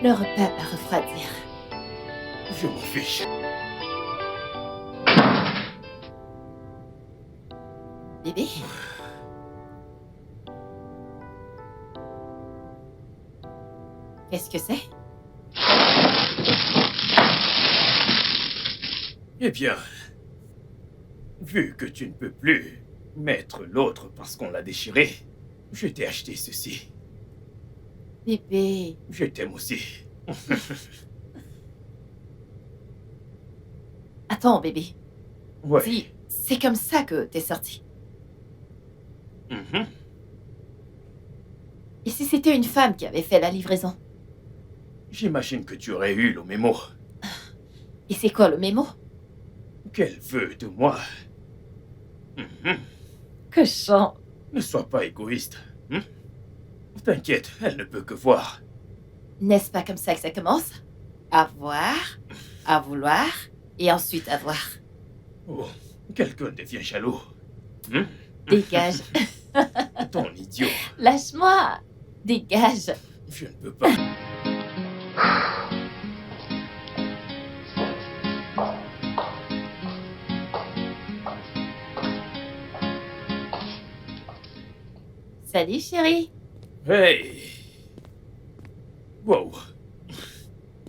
Le repas va refroidir. Je m'en fiche. Bébé? Qu'est-ce que c'est? Eh bien, vu que tu ne peux plus mettre l'autre parce qu'on l'a déchiré, je t'ai acheté ceci. Bébé... Je t'aime aussi. Attends, bébé. Ouais. Dis, c'est comme ça que t'es sorti. Mhm. Et si c'était une femme qui avait fait la livraison? J'imagine que tu aurais eu le mémo. Et c'est quoi le mémo? Qu'elle veut de moi. Mhm. Cochon. Ne sois pas égoïste. T'inquiète, elle ne peut que voir. N'est-ce pas comme ça que ça commence? À voir, à vouloir, et ensuite à voir. Oh, quelqu'un devient jaloux. Dégage. Ton idiot. Lâche-moi. Dégage. Je ne peux pas. Salut, chérie. Hey. Wow.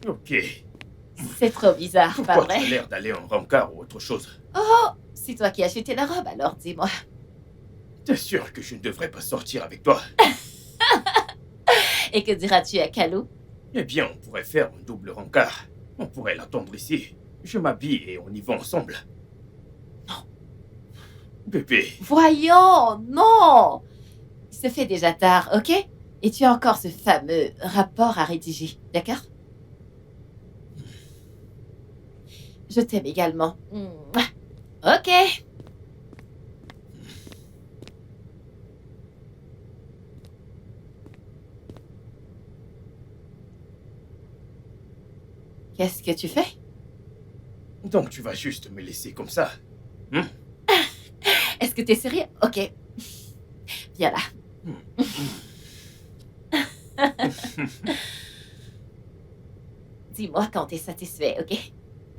Ok. C'est trop bizarre, pas Pourquoi tu vrai? as l'air d'aller en rencard ou autre chose? Oh, c'est toi qui as acheté la robe, alors dis-moi. T'es sûr que je ne devrais pas sortir avec toi? Et que diras-tu à Kalou? Eh bien, on pourrait faire un double rencard. On pourrait l'attendre ici. Je m'habille et on y va ensemble. Non. Bébé. Voyons, non! Il se fait déjà tard, ok? Et tu as encore ce fameux rapport à rédiger, d'accord? Je t'aime également. Mouah. Ok. Qu'est-ce que tu fais? Donc tu vas juste me laisser comme ça? Est-ce que t'es sérieux? Ok. Viens là. Dis-moi quand t'es satisfait, ok?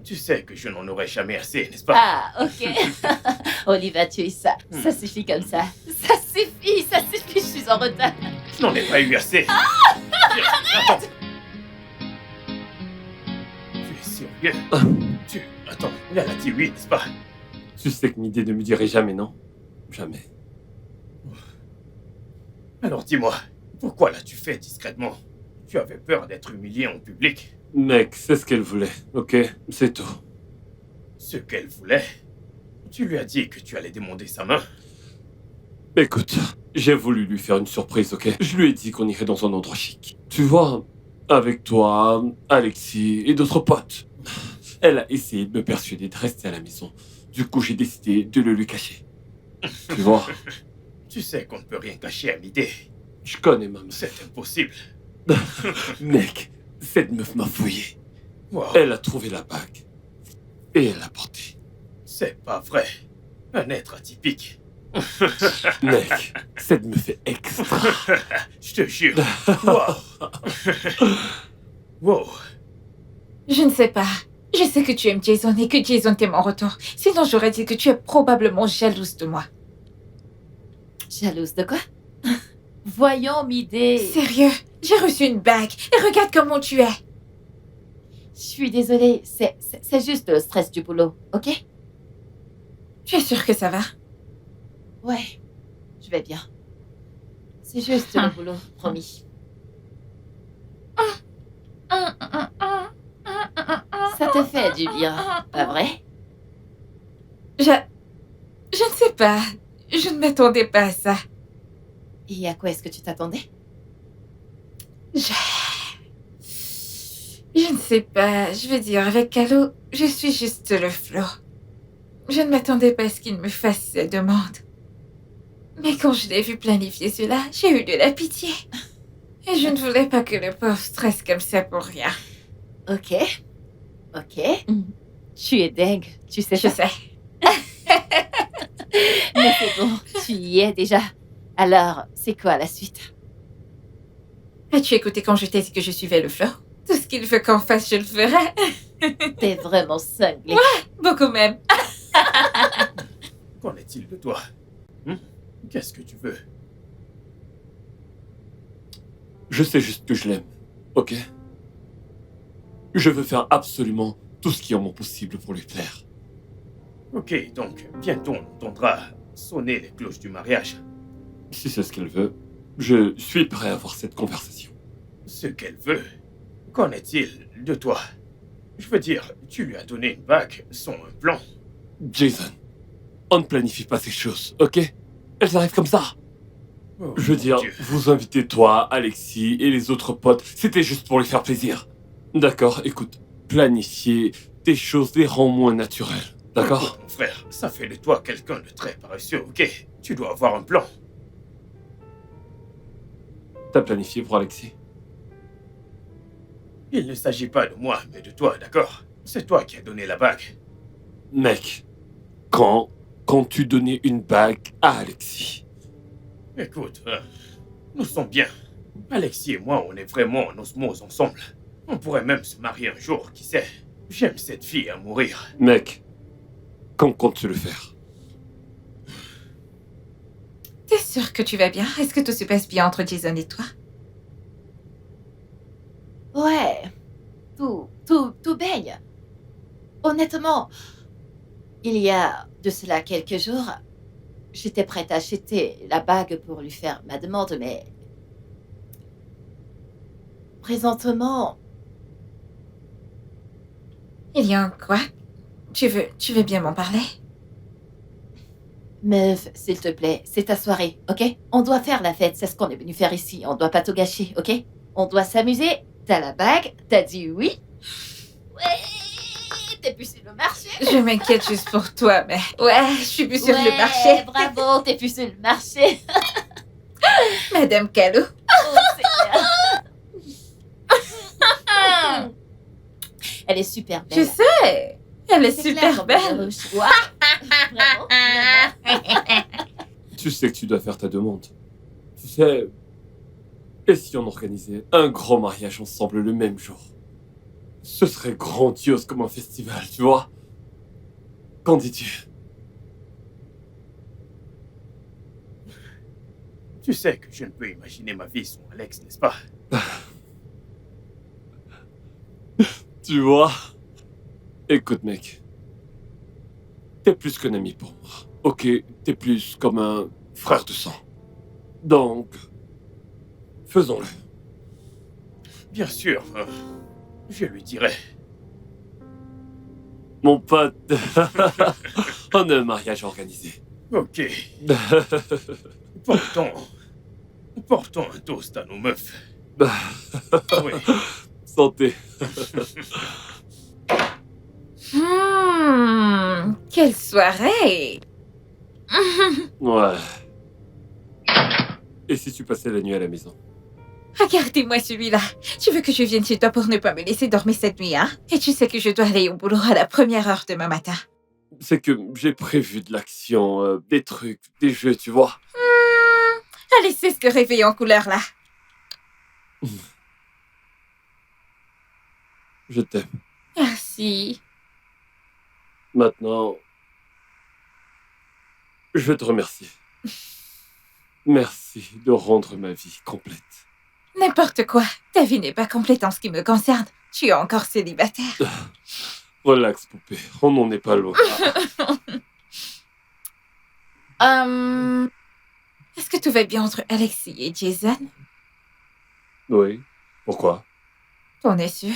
Tu sais que je n'en aurai jamais assez, n'est-ce pas? Ah, ok. Oliva, tu es ça. Ça suffit comme ça. Ça suffit, je suis en retard. Je n'en ai pas eu assez. Tiens, attends. Tu es sérieux? Attends, elle a dit oui, n'est-ce pas? Tu sais que Midé ne me dirait jamais non. Jamais. Alors dis-moi, pourquoi l'as-tu fait discrètement? Tu avais peur d'être humilié en public? Mec, c'est ce qu'elle voulait, ok? C'est tout. Ce qu'elle voulait? Tu lui as dit que tu allais demander sa main? Écoute, j'ai voulu lui faire une surprise, ok? Je lui ai dit qu'on irait dans un endroit chic. Tu vois, avec toi, Alexis et d'autres potes. Elle a essayé de me persuader de rester à la maison. Du coup, j'ai décidé de le lui cacher. Tu vois? Tu sais qu'on ne peut rien cacher à Midé. Je connais ma meuf. C'est impossible. Mec, cette meuf m'a fouillé. Wow, Elle a trouvé la bague. Et elle l'a portée. c'est pas vrai. Un être atypique. Mec, cette meuf est extra. Je te jure. Wow. Wow. Je ne sais pas. Je sais que tu aimes Jason et que Jason t'aime en retour. Sinon, j'aurais dit que tu es probablement jalouse de moi. Jalouse de quoi? Voyons, Midé. Sérieux, j'ai reçu une bague et regarde comment tu es. Je suis désolée, c'est juste le stress du boulot, ok? Tu es sûre que ça va? Ouais, je vais bien. C'est juste le boulot, promis. Ça te fait du bien, pas vrai? Je ne sais pas. Je ne m'attendais pas à ça. Et à quoi est-ce que tu t'attendais? Je ne sais pas. Je veux dire, avec Calo, je suis juste le flot. Je ne m'attendais pas à ce qu'il me fasse cette demande. Mais quand je l'ai vu planifier cela, j'ai eu de la pitié. Et je ne voulais pas que le pauvre stresse comme ça pour rien. Ok. Tu es dingue, tu sais Je ça. sais. Mais c'est bon, tu y es déjà. Alors, c'est quoi la suite? As-tu écouté quand je t'ai dit que je suivais le flot? Tout ce qu'il veut qu'on fasse, je le ferai. T'es vraiment cinglé. Beaucoup même. Qu'en est-il de toi? Qu'est-ce que tu veux? Je sais juste que je l'aime, ok? Je veux faire absolument tout ce qui est en mon possible pour lui plaire. Ok, donc bientôt on entendra sonner les cloches du mariage. Si c'est ce qu'elle veut, je suis prêt à avoir cette conversation. Ce qu'elle veut. Qu'en est-il de toi? Je veux dire, tu lui as donné une bague sans un plan. Jason, on ne planifie pas ces choses, ok? Elles arrivent comme ça. Oh, Je veux mon dire, Dieu. vous invitez toi, Alexis et les autres potes, c'était juste pour lui faire plaisir. D'accord, écoute, planifier des choses les rend moins naturelles, d'accord? Écoute, mon frère, ça fait de toi quelqu'un de très paresseux, ok? Tu dois avoir un plan. T'as planifié pour Alexis? Il ne s'agit pas de moi, mais de toi, d'accord? C'est toi qui as donné la bague. Mec, quand tu donnais une bague à Alexis? Écoute, nous sommes bien. Alexis et moi, on est vraiment en osmose ensemble. On pourrait même se marier un jour, qui sait? J'aime cette fille à mourir. Mec, quand comptes-tu le faire? T'es sûr que tu vas bien? Est-ce que tout se passe bien entre Jason et toi? Ouais, tout baigne. Honnêtement, il y a de cela quelques jours, j'étais prête à acheter la bague pour lui faire ma demande, mais présentement, Il y a un quoi? Tu veux bien m'en parler? meuf, s'il te plaît, c'est ta soirée, ok? On doit faire la fête, c'est ce qu'on est venu faire ici, on doit pas tout gâcher, ok? On doit s'amuser, t'as la bague, t'as dit oui. Ouais, t'es plus sur le marché. Je m'inquiète juste pour toi, mais... Ouais, je suis plus sur le Ouais, marché. bravo, t'es plus sur le marché. Madame Callot. Oh, c'est clair. Elle est super belle. Je sais. Elle est C'est super clair, belle. comme choix. Vraiment, vraiment. Tu sais que tu dois faire ta demande. Tu sais, et si on organisait un grand mariage ensemble le même jour? Ce serait grandiose comme un festival, tu vois? Qu'en dis-tu? Tu sais que je ne peux imaginer ma vie sans Alex, n'est-ce pas? Tu vois? Écoute, mec. T'es plus qu'un ami pour moi. Ok, t'es plus comme un frère de sang. Donc, faisons-le. Bien sûr, je lui dirai. Mon pote, on a un mariage organisé. Ok, portons un toast à nos meufs. Oui, Santé. Quelle soirée. Ouais. Et si tu passais la nuit à la maison? Regardez-moi celui-là. Tu veux que je vienne chez toi pour ne pas me laisser dormir cette nuit, hein? Et tu sais que je dois aller au boulot à la première heure demain matin. C'est que j'ai prévu de l'action, des trucs, des jeux, tu vois. Allez, c'est ce réveil en couleur, là. Je t'aime. Merci. Maintenant, je veux te remercier. Merci de rendre ma vie complète. N'importe quoi. Ta vie n'est pas complète en ce qui me concerne. Tu es encore célibataire. Relax, poupée. On n'en est pas loin. Est-ce que tout va bien entre Alexis et Jason? Oui. Pourquoi? On est sûr.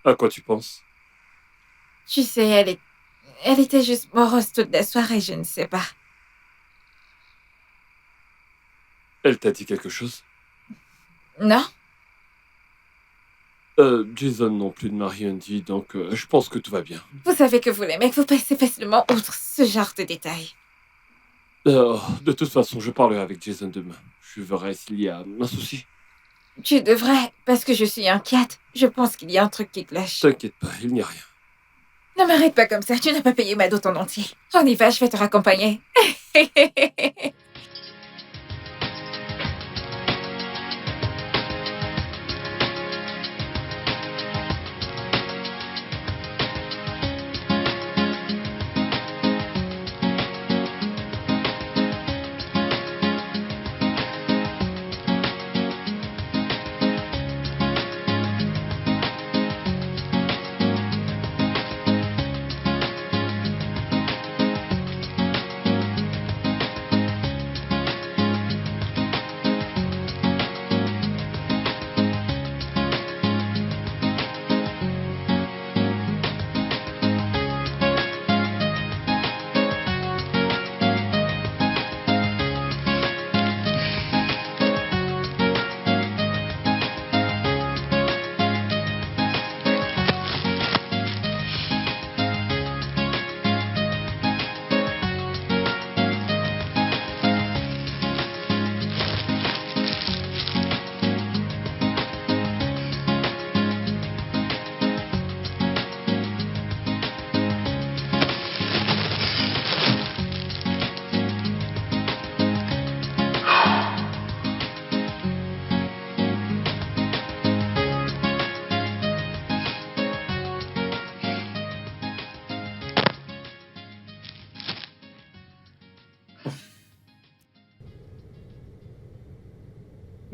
À quoi tu penses? Tu sais, elle était juste morose toute la soirée, je ne sais pas. Elle t'a dit quelque chose? Non? Jason non plus ne m'a rien dit, donc je pense que tout va bien. Vous savez que vous les mecs, vous passez facilement outre ce genre de détails. De toute façon, je parlerai avec Jason demain. Je verrai s'il y a un souci. Tu devrais, parce que je suis inquiète. Je pense qu'il y a un truc qui cloche. T'inquiète pas, il n'y a rien. Ne m'arrête pas comme ça, tu n'as pas payé ma dot en entier. On y va, je vais te raccompagner.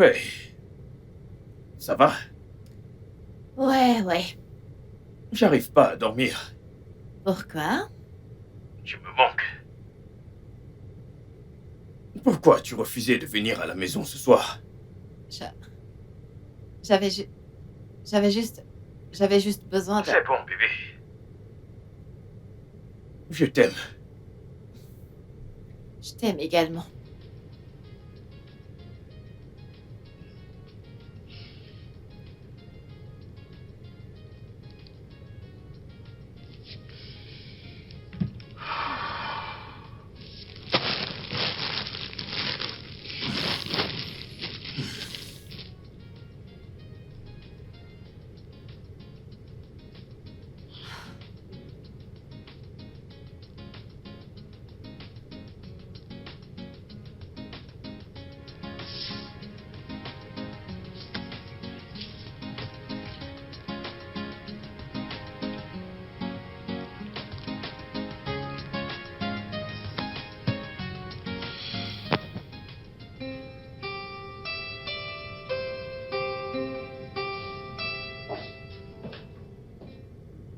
Ouais. Ça va? Ouais. J'arrive pas à dormir. Pourquoi? Tu me manques. Pourquoi tu refusais de venir à la maison ce soir? J'avais ju- J'avais juste besoin de... C'est bon, bébé. Je t'aime. Je t'aime également.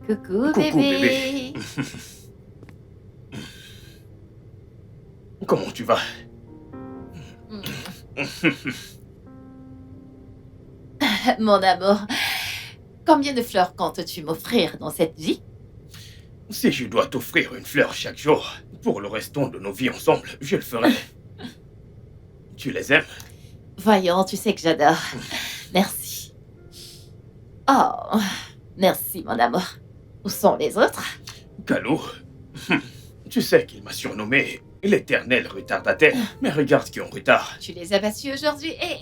Coucou, Coucou, bébé. Comment tu vas? Mon amour, combien de fleurs comptes-tu m'offrir dans cette vie? Si je dois t'offrir une fleur chaque jour, pour le restant de nos vies ensemble, je le ferai. Tu les aimes? Voyons, tu sais que j'adore. Merci. Oh, merci, mon amour. Où sont les autres? Calou, tu sais qu'il m'a surnommé l'éternel retardataire, mais regarde qui est en retard. Tu les as battus aujourd'hui et...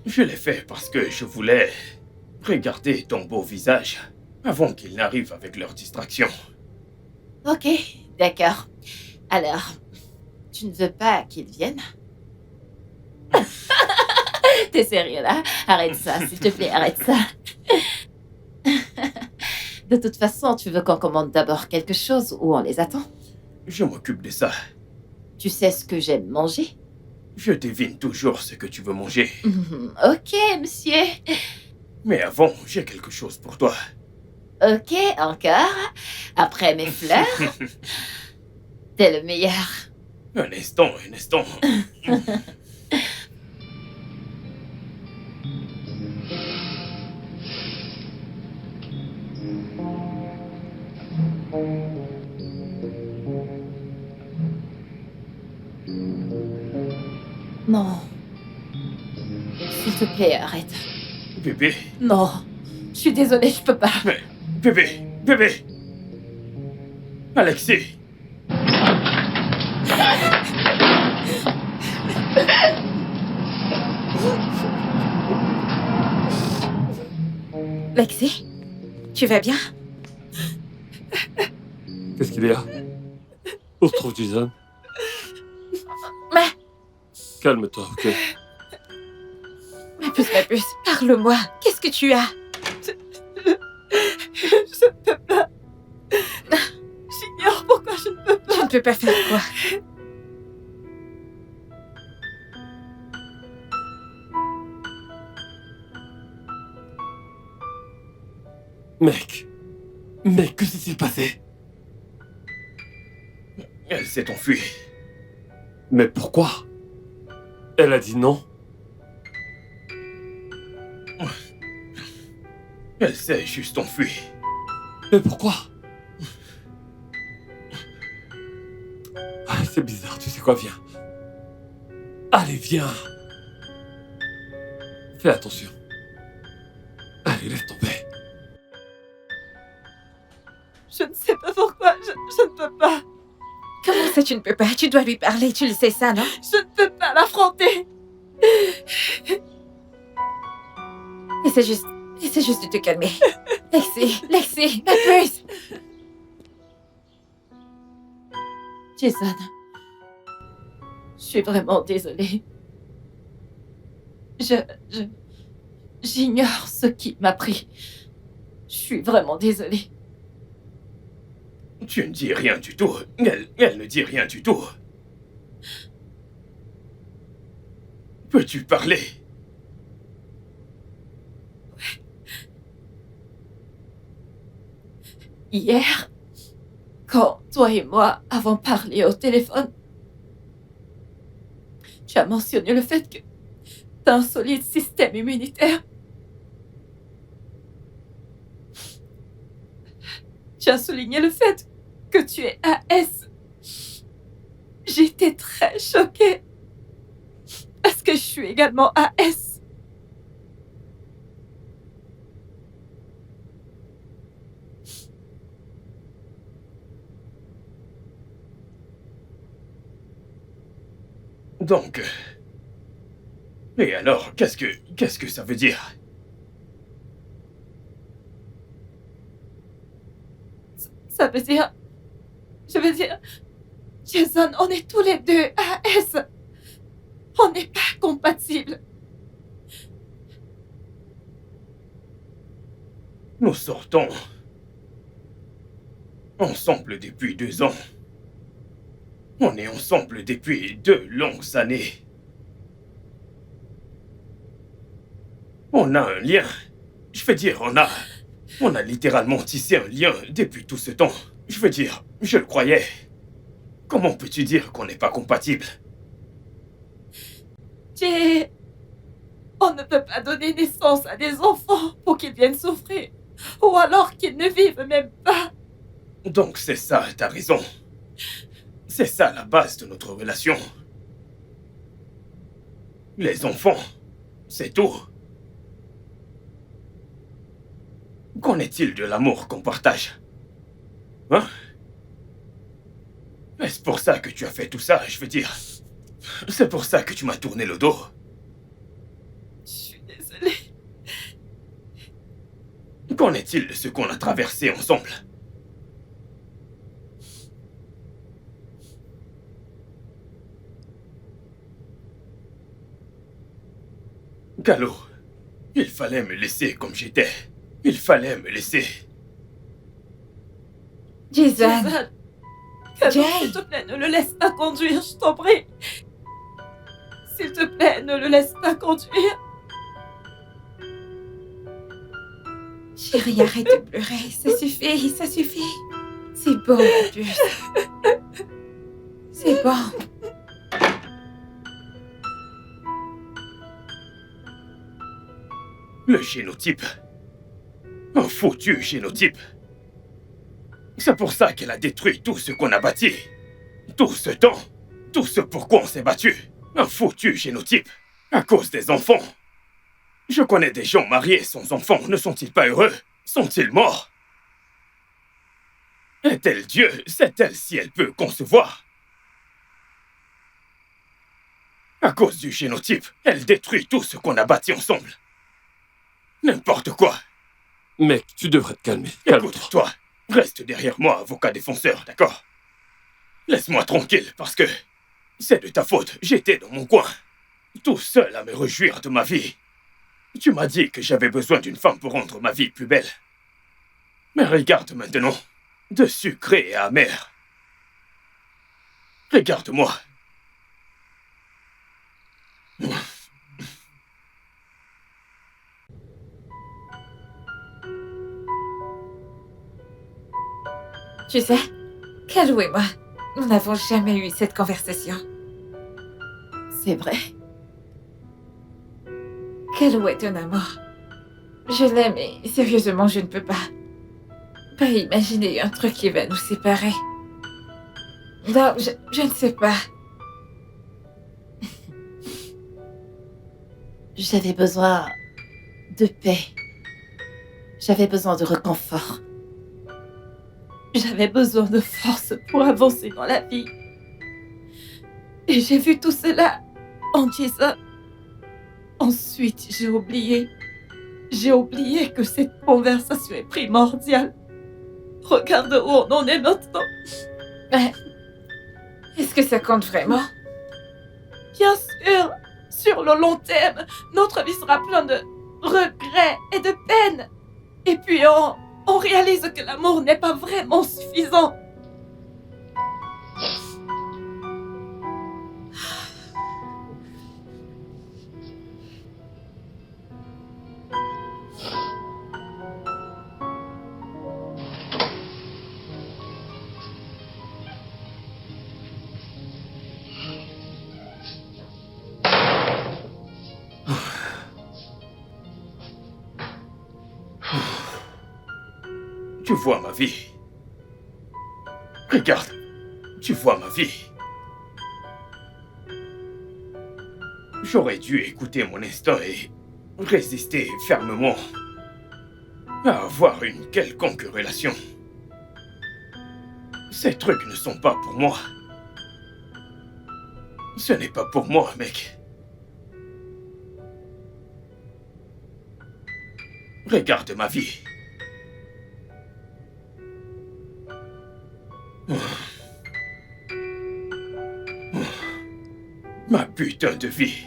Je l'ai fait parce que je voulais regarder ton beau visage avant qu'ils n'arrivent avec leurs distractions. Ok, d'accord. Alors, tu ne veux pas qu'ils viennent? T'es sérieux là? Arrête ça, s'il te plaît, arrête ça. De toute façon, tu veux qu'on commande d'abord quelque chose ou on les attend? Je m'occupe de ça. Tu sais ce que j'aime manger? Je devine toujours ce que tu veux manger. Ok, monsieur. Mais avant, j'ai quelque chose pour toi. Ok, encore. Après mes fleurs, t'es le meilleur. Un instant, un instant. Non. S'il te plaît, arrête. Bébé, Non. Je suis désolée, je peux pas. mais... Bébé, bébé. Alexis. Lexi, tu vas bien? Qu'est-ce qu'il y a? Où se trouve Jason? Mais Calme-toi, ok? ma puce, parle-moi. Qu'est-ce que tu as? Je ne peux pas. J'ignore pourquoi je ne peux pas. Tu ne peux pas faire quoi? Mec! Mec, que s'est-il passé? Elle s'est enfuie. Mais pourquoi? Elle a dit non. Elle s'est juste enfuie. Mais pourquoi? Ah, c'est bizarre, tu sais quoi, viens. Allez, viens. Fais attention. Allez, laisse tomber. Je ne sais pas pourquoi. Je ne peux pas. Comment ça tu ne peux pas? Tu dois lui parler, tu le sais ça, non? Je ne peux pas l'affronter. Essaie juste de te calmer. Lexi, ma puce. Jason. Je suis vraiment désolée. J'ignore ce qui m'a pris. Je suis vraiment désolée. Tu ne dis rien du tout. Elle ne dit rien du tout. Peux-tu parler? Hier, quand toi et moi avons parlé au téléphone, tu as mentionné le fait que tu as un solide système immunitaire. Tu as souligné le fait que tu es AS. J'étais très choquée parce que je suis également AS. Donc... Et alors, qu'est-ce que ça veut dire? Ça veut dire... Je veux dire... Jason, on est tous les deux AS. On n'est pas compatibles. Nous sortons ensemble depuis 2 ans. On est ensemble depuis 2 longues années. On a un lien. Je veux dire, on a littéralement tissé un lien depuis tout ce temps. Je veux dire, je le croyais. Comment peux-tu dire qu'on n'est pas compatibles? Jay, on ne peut pas donner naissance à des enfants pour qu'ils viennent souffrir. Ou alors qu'ils ne vivent même pas. Donc c'est ça, t'as raison. C'est ça la base de notre relation. Les enfants, c'est tout. Qu'en est-il de l'amour qu'on partage? Hein? Est-ce pour ça que tu as fait tout ça, je veux dire? C'est pour ça que tu m'as tourné le dos? Je suis désolée. Qu'en est-il de ce qu'on a traversé ensemble? Calo, il fallait me laisser comme j'étais. Il fallait me laisser. Jason, Calo, Jay. s'il te plaît, ne le laisse pas conduire, je t'en prie. S'il te plaît, ne le laisse pas conduire. chérie, arrête de pleurer. Ça suffit, ça suffit. C'est bon, en plus. C'est bon. Le génotype. Un foutu génotype. C'est pour ça qu'elle a détruit tout ce qu'on a bâti. Tout ce temps. Tout ce pourquoi on s'est battu. Un foutu génotype. À cause des enfants. Je connais des gens mariés sans enfants. Ne sont-ils pas heureux? Sont-ils morts? Est-elle Dieu? Sait-elle si elle peut concevoir? À cause du génotype, elle détruit tout ce qu'on a bâti ensemble. N'importe quoi. Mec, tu devrais te calmer. Calme-toi. Écoute-toi, reste derrière moi, avocat défenseur, d'accord? Laisse-moi tranquille, parce que c'est de ta faute. J'étais dans mon coin, tout seul à me réjouir de ma vie. Tu m'as dit que j'avais besoin d'une femme pour rendre ma vie plus belle. Mais regarde maintenant, de sucré et amer. Regarde-moi. Tu sais, Calo et moi, nous n'avons jamais eu cette conversation. C'est vrai. Calo est un amour. Je l'aime et sérieusement, je ne peux pas imaginer un truc qui va nous séparer. Non, je ne sais pas. J'avais besoin de paix. J'avais besoin de réconfort. J'avais besoin de force pour avancer dans la vie. Et j'ai vu tout cela en Jason. Ensuite, j'ai oublié. J'ai oublié que cette conversation est primordiale. Regarde où on en est maintenant. Est-ce que ça compte vraiment? Bien sûr, sur le long terme, notre vie sera pleine de regrets et de peine. Et puis on réalise que l'amour n'est pas vraiment suffisant. Tu vois ma vie. Regarde, tu vois ma vie. J'aurais dû écouter mon instinct et résister fermement à avoir une quelconque relation. Ces trucs ne sont pas pour moi. Ce n'est pas pour moi, mec. Regarde ma vie. Ma putain de vie.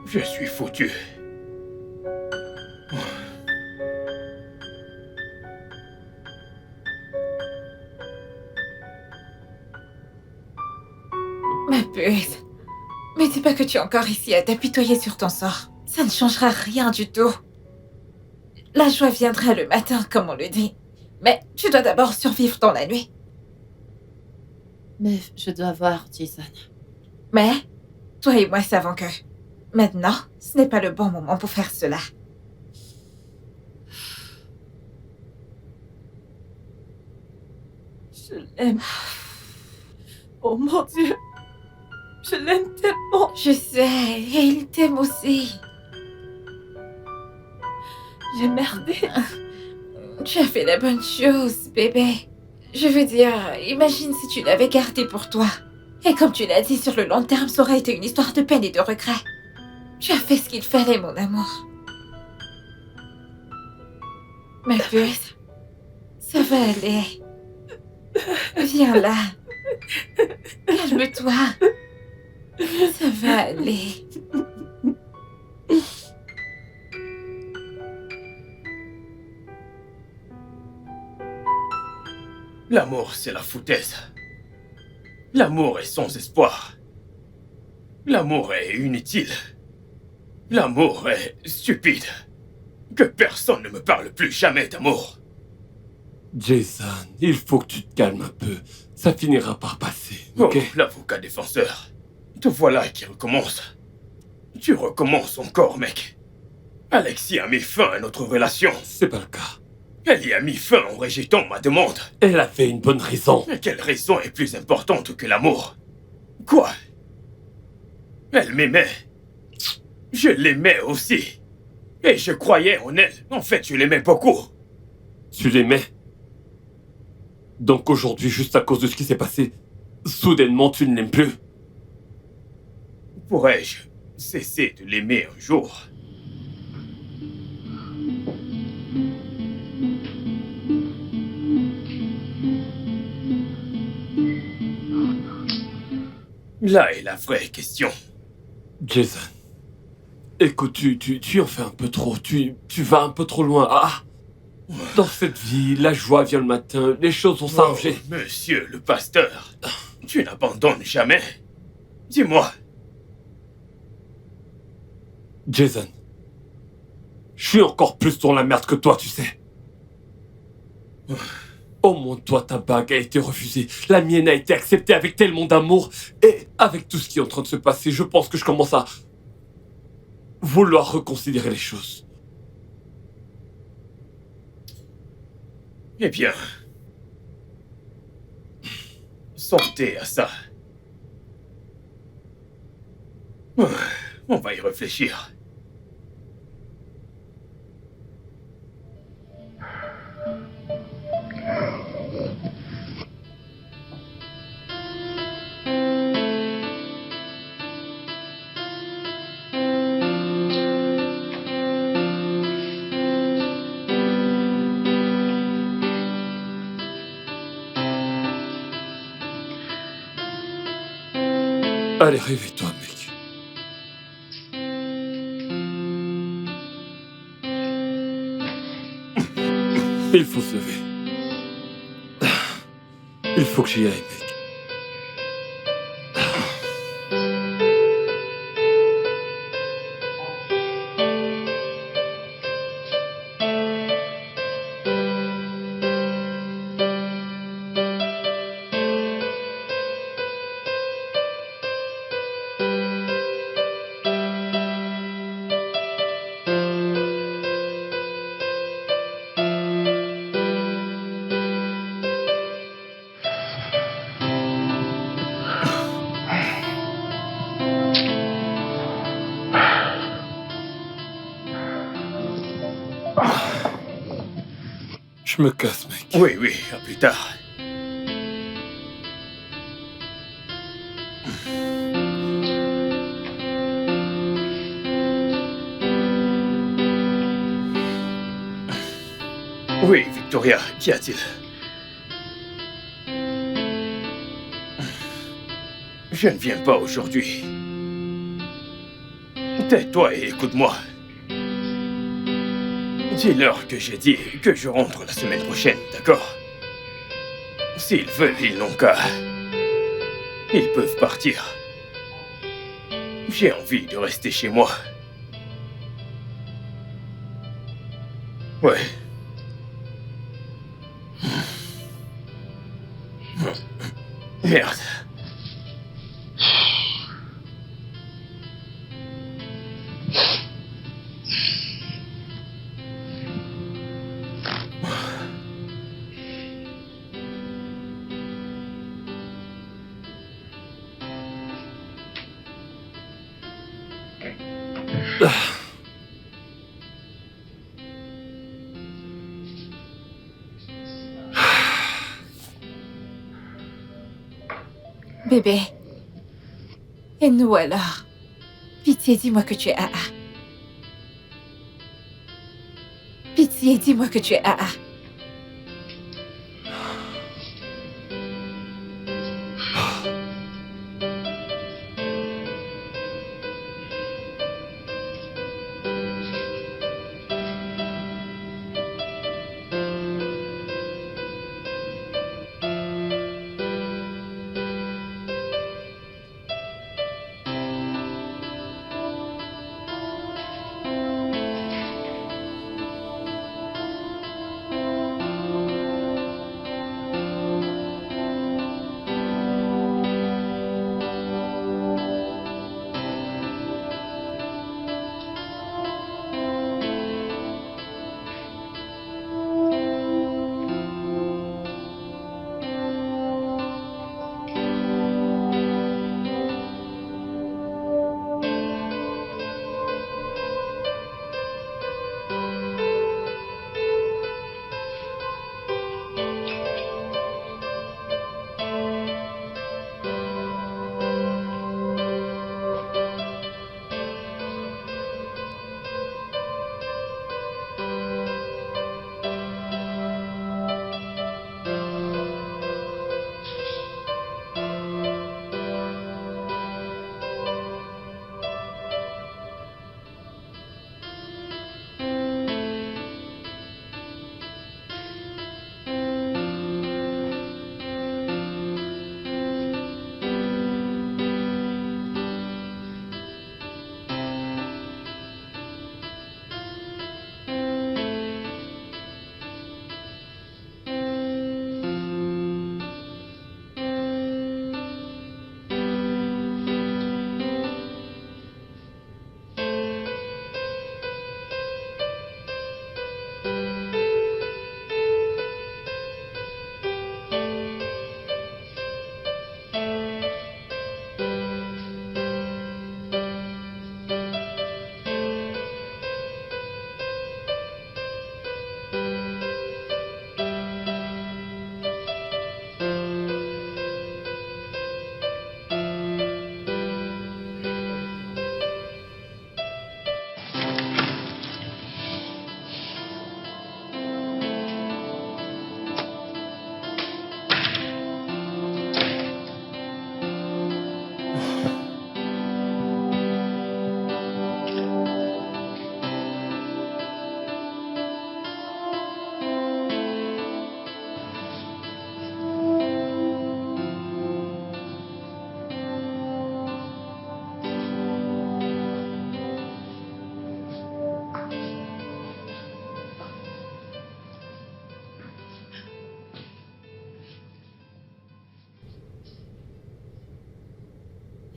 Je suis foutu. Ma puce. Mais dis pas que tu es encore ici à t'apitoyer sur ton sort. Ça ne changera rien du tout. La joie viendra le matin, comme on le dit. Mais tu dois d'abord survivre dans la nuit. Mais je dois voir Jason. Mais, toi et moi savons que... Maintenant, ce n'est pas le bon moment pour faire cela. Je l'aime. Oh mon Dieu. Je l'aime tellement. Je sais, et il t'aime aussi. J'ai merdé. Tu as fait la bonne chose, bébé. Je veux dire, imagine si tu l'avais gardé pour toi. Et comme tu l'as dit, sur le long terme, ça aurait été une histoire de peine et de regret. Tu as fait ce qu'il fallait, mon amour. Ma puce, ça va aller. Viens là. Calme-toi. Ça va aller. L'amour, c'est la foutaise. L'amour est sans espoir. L'amour est inutile. L'amour est stupide. Que personne ne me parle plus jamais d'amour. Jason, il faut que tu te calmes un peu. Ça finira par passer, ok? Oh, l'avocat défenseur. Te voilà qui recommence. Tu recommences encore, mec. Alexis a mis fin à notre relation. C'est pas le cas. Elle y a mis fin en rejetant ma demande. Elle avait une bonne raison. Mais quelle raison est plus importante que l'amour? Quoi? Elle m'aimait. Je l'aimais aussi. Et je croyais en elle. En fait, je l'aimais beaucoup. Tu l'aimais. Donc aujourd'hui, juste à cause de ce qui s'est passé, soudainement tu ne l'aimes plus. Pourrais-je cesser de l'aimer un jour? Là est la vraie question. Jason, écoute, tu en fais un peu trop. Tu vas un peu trop loin. Ah! Dans cette vie, la joie vient le matin, les choses vont s'arranger. Oh, monsieur le pasteur, tu n'abandonnes jamais. Dis-moi. Jason, je suis encore plus dans la merde que toi, tu sais. Au moins, toi, ta bague a été refusée. La mienne a été acceptée avec tellement d'amour. Et avec tout ce qui est en train de se passer, je pense que je commence à vouloir reconsidérer les choses. Eh bien, sortez à ça. On va y réfléchir. Allez, réveille-toi, mec. Il faut se lever. Il faut que j'y aille, mec. Je me casse, mec. Oui, oui, à plus tard. Oui, Victoria, qu'y a-t-il? Je ne viens pas aujourd'hui. Tais-toi et écoute-moi. Dis-leur que j'ai dit que je rentre la semaine prochaine, d'accord? S'ils veulent, ils n'ont qu'à... Ils peuvent partir. J'ai envie de rester chez moi. Ouais. Merde. Bébé. Et nous alors? Pitié, dis-moi que tu es AA. Pitié, dis-moi que tu es AA.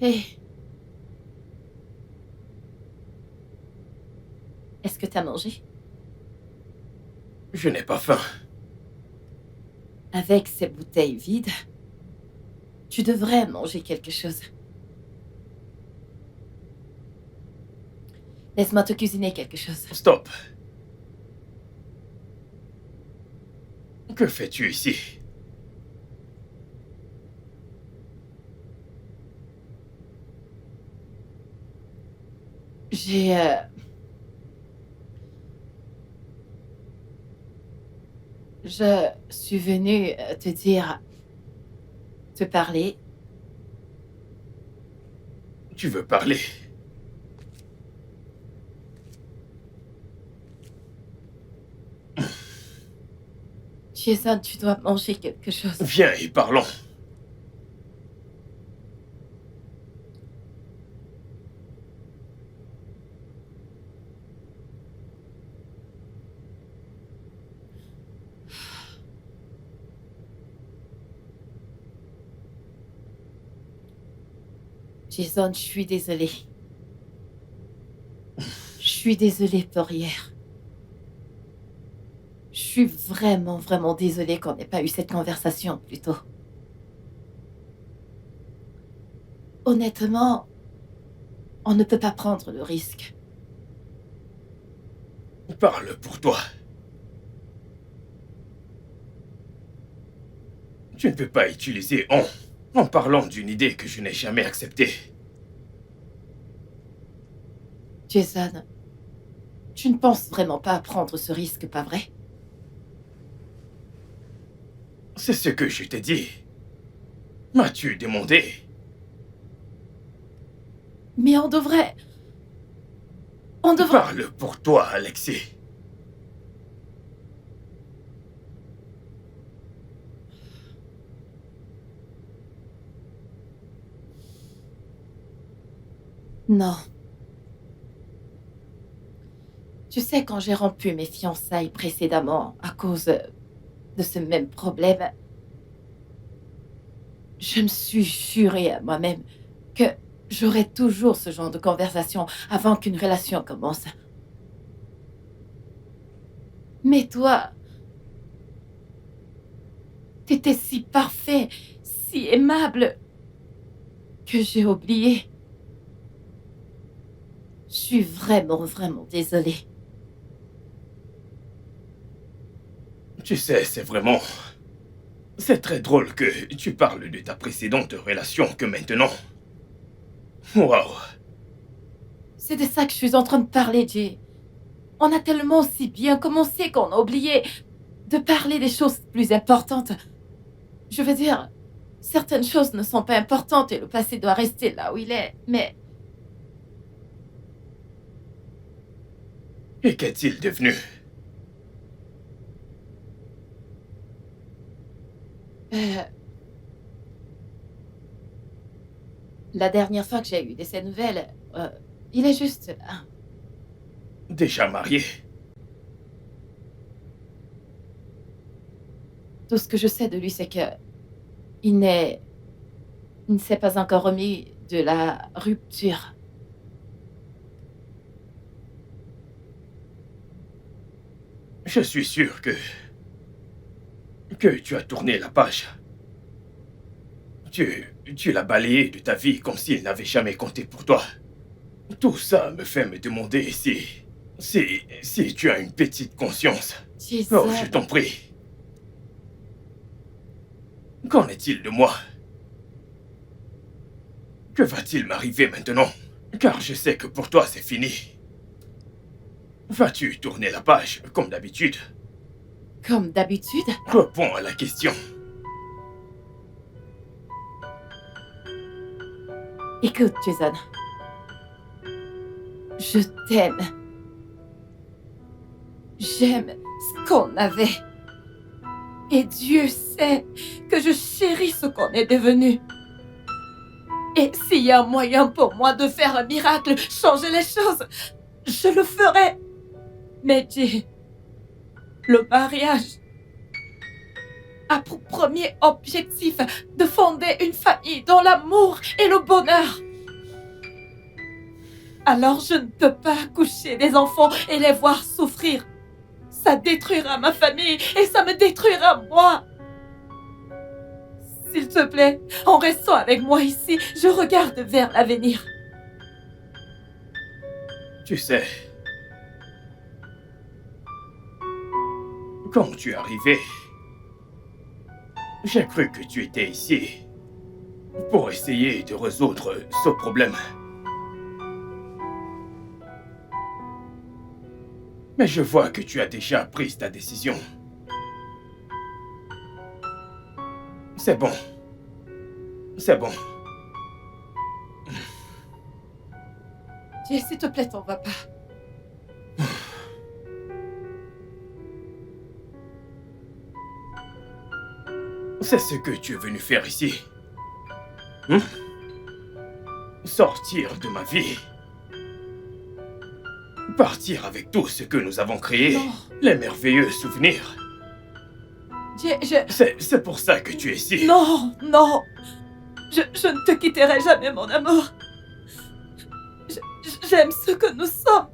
Hé. Est-ce que t'as mangé? Je n'ai pas faim. Avec ces bouteilles vides, tu devrais manger quelque chose. Laisse-moi te cuisiner quelque chose. Stop. Que fais-tu ici? J'ai... Je suis venue te dire, te parler. Tu veux parler? Jason, tu dois manger quelque chose. Viens et parlons. Jason, je suis désolée. Je suis désolée pour hier. Je suis vraiment, vraiment désolée qu'on n'ait pas eu cette conversation plus tôt. Honnêtement, on ne peut pas prendre le risque. Parle pour toi. Tu ne peux pas utiliser en parlant d'une idée que je n'ai jamais acceptée. Jason, tu ne penses vraiment pas à prendre ce risque, pas vrai? C'est ce que je t'ai dit. M'as-tu demandé? Mais on devrait... Parle pour toi, Alexis. Non. Tu sais, quand j'ai rompu mes fiançailles précédemment à cause de ce même problème, je me suis juré à moi-même que j'aurais toujours ce genre de conversation avant qu'une relation commence. Mais toi, t'étais si parfait, si aimable, que j'ai oublié. Je suis vraiment, vraiment désolée. Tu sais, c'est très drôle que tu parles de ta précédente relation que maintenant. Waouh. C'est de ça que je suis en train de parler, Jay. On a tellement si bien commencé qu'on a oublié de parler des choses plus importantes. Je veux dire, certaines choses ne sont pas importantes et le passé doit rester là où il est, mais... Et qu'est-il devenu? La dernière fois que j'ai eu de ses nouvelles, il est juste là. Déjà marié? Tout ce que je sais de lui, c'est que il ne s'est pas encore remis de la rupture. Je suis sûr que tu as tourné la page. Tu l'as balayé de ta vie comme s'il n'avait jamais compté pour toi. Tout ça me fait me demander si tu as une petite conscience. Jason, Oh, je t'en prie. Qu'en est-il de moi? Que va-t-il m'arriver maintenant? Car je sais que pour toi c'est fini. Vas-tu tourner la page comme d'habitude? comme d'habitude, Réponds à la question. écoute, Jason. Je t'aime. J'aime ce qu'on avait. Et Dieu sait que je chéris ce qu'on est devenu. Et s'il y a un moyen pour moi de faire un miracle, changer les choses, je le ferai. Mais Jay, le mariage a pour premier objectif de fonder une famille dans l'amour et le bonheur. Alors je ne peux pas accoucher des enfants et les voir souffrir. Ça détruira ma famille et ça me détruira moi. S'il te plaît, en restant avec moi ici, je regarde vers l'avenir. Tu sais, quand tu es arrivé, J'ai cru que tu étais ici pour essayer de résoudre ce problème. Mais je vois que tu as déjà pris ta décision. C'est bon. C'est bon. Jay, s'il te plaît, t'en vas pas. C'est ce que tu es venu faire ici. Sortir de ma vie. Partir avec tout ce que nous avons créé. Non. Les merveilleux souvenirs. Jay, C'est pour ça que tu es ici. Non, non. Je ne te quitterai jamais, mon amour. J'aime ce que nous sommes.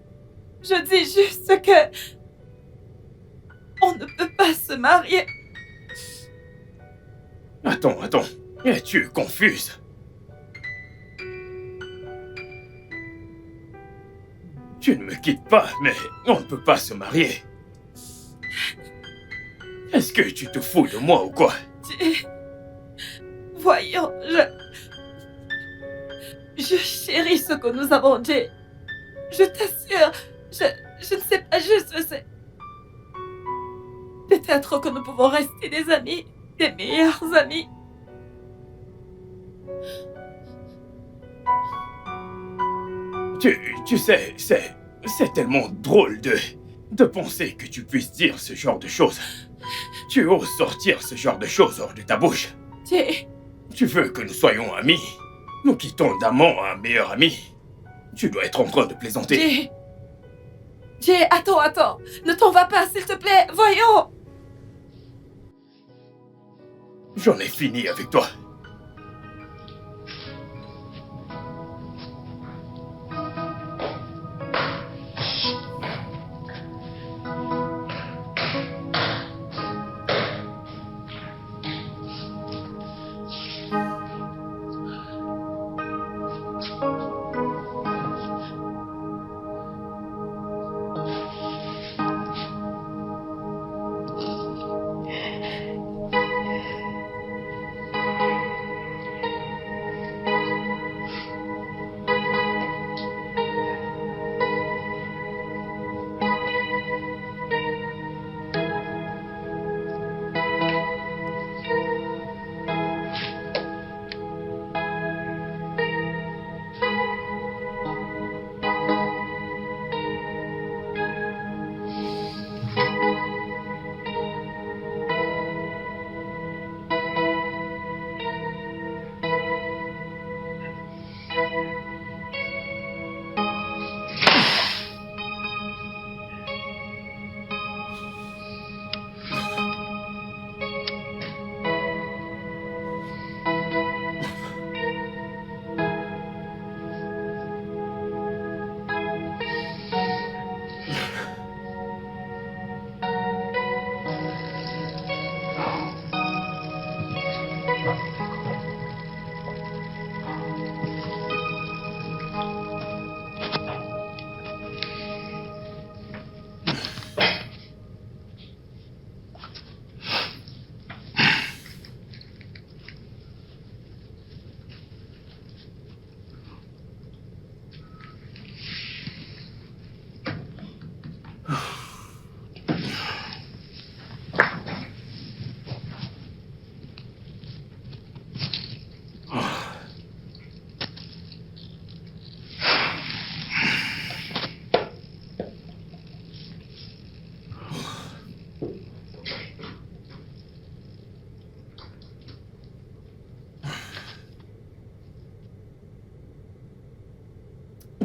Je dis juste que... On ne peut pas se marier. Attends. Es-tu confuse? Tu ne me quittes pas, mais on ne peut pas se marier. Est-ce que tu te fous de moi ou quoi? Jay, voyons, je chéris ce que nous avons, Jay. Je t'assure, je ne sais pas, je sais. Peut-être que nous pouvons rester des amis, des meilleurs amis. Tu sais, c'est tellement drôle de penser que tu puisses dire ce genre de choses. Tu oses sortir ce genre de choses hors de ta bouche. Jay, Tu veux que nous soyons amis? Nous quittons d'amant à un meilleur ami. Tu dois être en train de plaisanter. Jay. Jay, attends. Ne t'en vas pas, s'il te plaît. Voyons. J'en ai fini avec toi.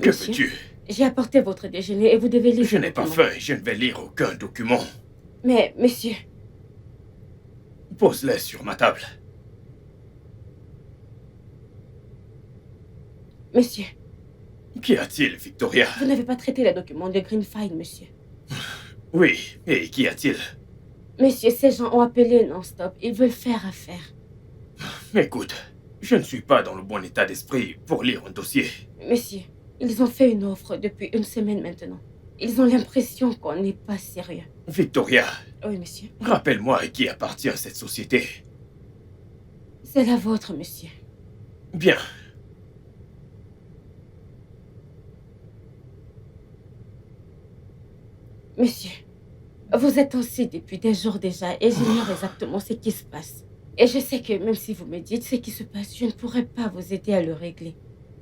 Que Monsieur, veux-tu? j'ai apporté votre déjeuner et vous devez lire. Je n'ai pas faim, je ne vais lire aucun document. Mais, monsieur, Pose-les sur ma table. monsieur, Qu'y a-t-il, Victoria? vous n'avez pas traité les documents de Greenfield, monsieur. Oui, et qu'y a-t-il? Monsieur, ces gens ont appelé non-stop. Ils veulent faire affaire. Écoute, je ne suis pas dans le bon état d'esprit pour lire un dossier. Monsieur, ils ont fait une offre depuis une semaine maintenant. Ils ont l'impression qu'on n'est pas sérieux. Victoria, Oui, monsieur. rappelle-moi à qui appartient cette société. C'est la vôtre, monsieur. Bien. Monsieur, vous êtes ainsi depuis des jours déjà et j'ignore exactement ce qui se passe. Et je sais que même si vous me dites ce qui se passe, je ne pourrai pas vous aider à le régler.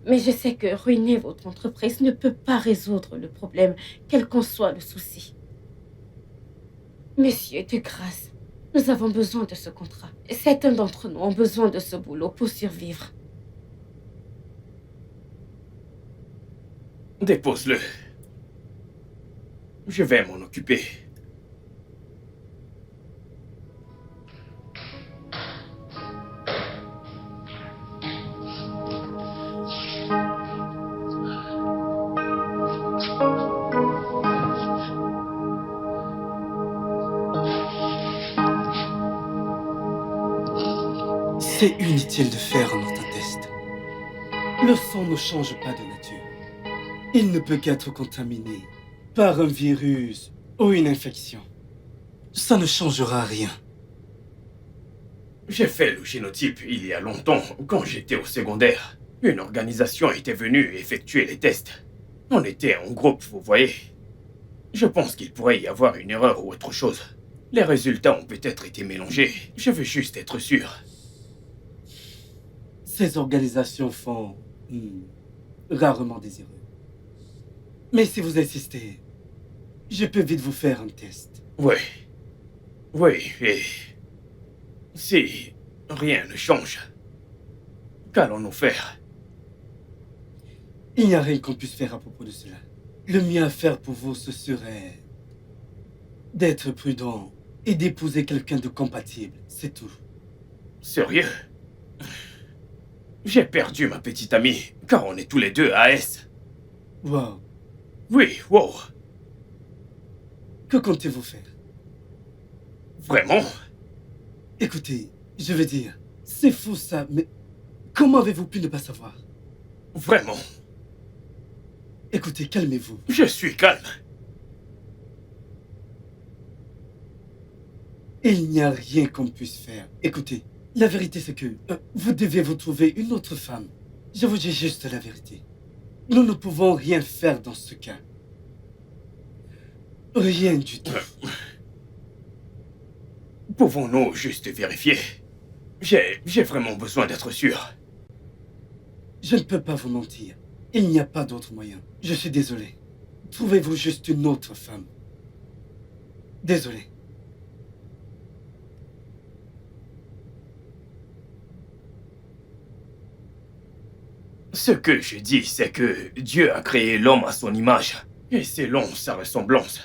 Mais je sais que ruiner votre entreprise ne peut pas résoudre le problème, quel qu'en soit le souci. Monsieur, de grâce, nous avons besoin de ce contrat. Certains d'entre nous ont besoin de ce boulot pour survivre. Dépose-le. Je vais m'en occuper. C'est inutile de faire un autre test. Le sang ne change pas de nature. Il ne peut qu'être contaminé par un virus ou une infection. Ça ne changera rien. J'ai fait le génotype il y a longtemps, quand j'étais au secondaire. Une organisation était venue effectuer les tests. On était en groupe, vous voyez. Je pense qu'il pourrait y avoir une erreur ou autre chose. Les résultats ont peut-être été mélangés. Je veux juste être sûr. Ces organisations font rarement des erreurs. Mais si vous insistez, je peux vite vous faire un test. Oui. Oui, et... si rien ne change, qu'allons-nous faire? Il n'y a rien qu'on puisse faire à propos de cela. Le mieux à faire pour vous, ce serait d'être prudent et d'épouser quelqu'un de compatible, c'est tout. Sérieux? J'ai perdu ma petite amie, car on est tous les deux AS. Wow. Oui, wow. Que comptez-vous faire? Vraiment? Écoutez, je veux dire, c'est fou ça, mais comment avez-vous pu ne pas savoir? Vraiment? Écoutez, calmez-vous. Je suis calme. Il n'y a rien qu'on puisse faire. Écoutez, la vérité c'est que vous devez vous trouver une autre femme. Je vous dis juste la vérité. Nous ne pouvons rien faire dans ce cas. Rien du tout. Pouvons-nous juste vérifier? J'ai vraiment besoin d'être sûr. Je ne peux pas vous mentir. Il n'y a pas d'autre moyen. Je suis désolé. Trouvez-vous juste une autre femme. Désolé. Ce que je dis, c'est que Dieu a créé l'homme à son image, et selon sa ressemblance.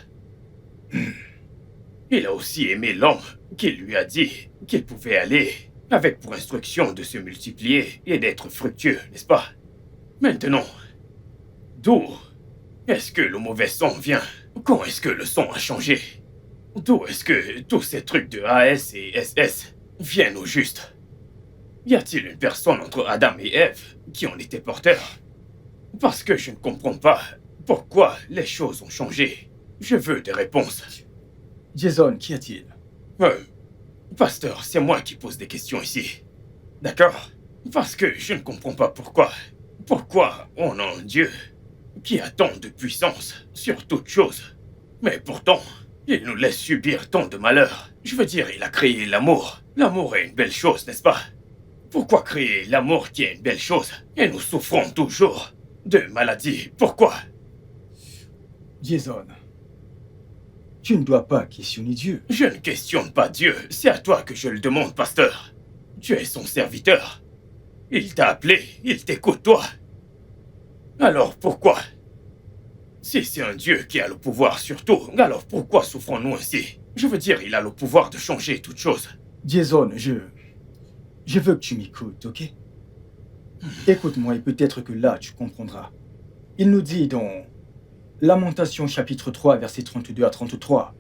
Il a aussi aimé l'homme, qu'il lui a dit qu'il pouvait aller, avec pour instruction de se multiplier et d'être fructueux, n'est-ce pas? Maintenant, d'où est-ce que le mauvais son vient? Quand est-ce que le son a changé? D'où est-ce que tous ces trucs de AS et SS viennent au juste? Y a-t-il une personne entre Adam et Ève qui en était porteur? Parce que je ne comprends pas pourquoi les choses ont changé. Je veux des réponses. Jason, qu'y a-t-il? Pasteur, c'est moi qui pose des questions ici. D'accord? Parce que je ne comprends pas pourquoi. Pourquoi on a un Dieu qui a tant de puissance sur toute chose, mais pourtant, il nous laisse subir tant de malheurs. Je veux dire, il a créé l'amour. L'amour est une belle chose, n'est-ce pas? Pourquoi créer l'amour qui est une belle chose et nous souffrons toujours de maladies? Pourquoi? Jason, tu ne dois pas questionner Dieu. Je ne questionne pas Dieu, c'est à toi que je le demande, pasteur. Tu es son serviteur. Il t'a appelé, il t'écoute, toi. Alors pourquoi? Si c'est un Dieu qui a le pouvoir sur tout, alors pourquoi souffrons-nous ainsi? Je veux dire, il a le pouvoir de changer toute chose. Jason, je veux que tu m'écoutes, ok? Écoute-moi et peut-être que là, tu comprendras. Il nous dit dans Lamentation chapitre 3, versets 32 à 33,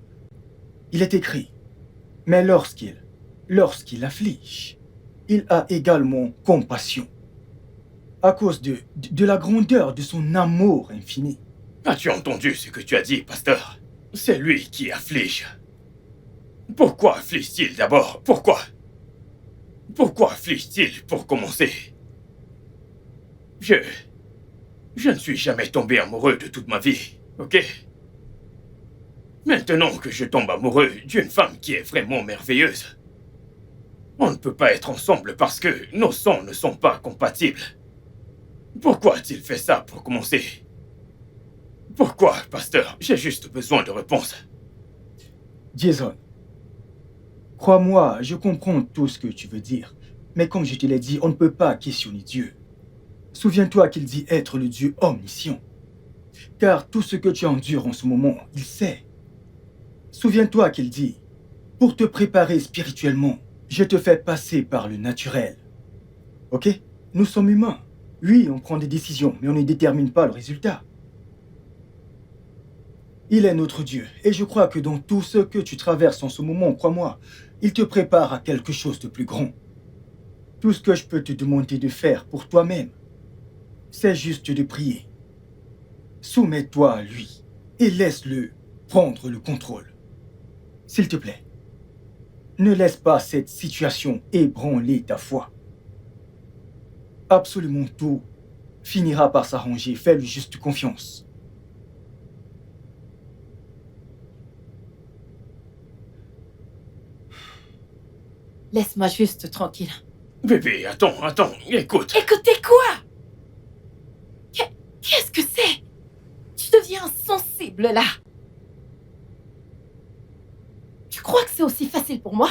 il est écrit, « Mais lorsqu'il afflige, il a également compassion, à cause de la grandeur de son amour infini. » As-tu entendu ce que tu as dit, pasteur? C'est lui qui afflige. Pourquoi afflige-t-il d'abord? Pourquoi? Pourquoi afflige-t-il pour commencer? Je ne suis jamais tombé amoureux de toute ma vie, ok? Maintenant que je tombe amoureux d'une femme qui est vraiment merveilleuse, on ne peut pas être ensemble parce que nos sangs ne sont pas compatibles. Pourquoi a-t-il fait ça pour commencer? Pourquoi, pasteur? J'ai juste besoin de réponses. Jason, crois-moi, je comprends tout ce que tu veux dire. Mais comme je te l'ai dit, on ne peut pas questionner Dieu. Souviens-toi qu'il dit être le Dieu omniscient. Car tout ce que tu endures en ce moment, il sait. Souviens-toi qu'il dit, pour te préparer spirituellement, je te fais passer par le naturel. Ok? Nous sommes humains. Oui, on prend des décisions, mais on ne détermine pas le résultat. Il est notre Dieu, et je crois que dans tout ce que tu traverses en ce moment, crois-moi, il te prépare à quelque chose de plus grand. Tout ce que je peux te demander de faire pour toi-même, c'est juste de prier. Soumets-toi à lui et laisse-le prendre le contrôle. S'il te plaît, ne laisse pas cette situation ébranler ta foi. Absolument tout finira par s'arranger. Fais-lui juste confiance. Laisse-moi juste tranquille. Bébé, attends, écoute. Écoutez quoi? Qu'est-ce que c'est? Tu deviens sensible là. Tu crois que c'est aussi facile pour moi?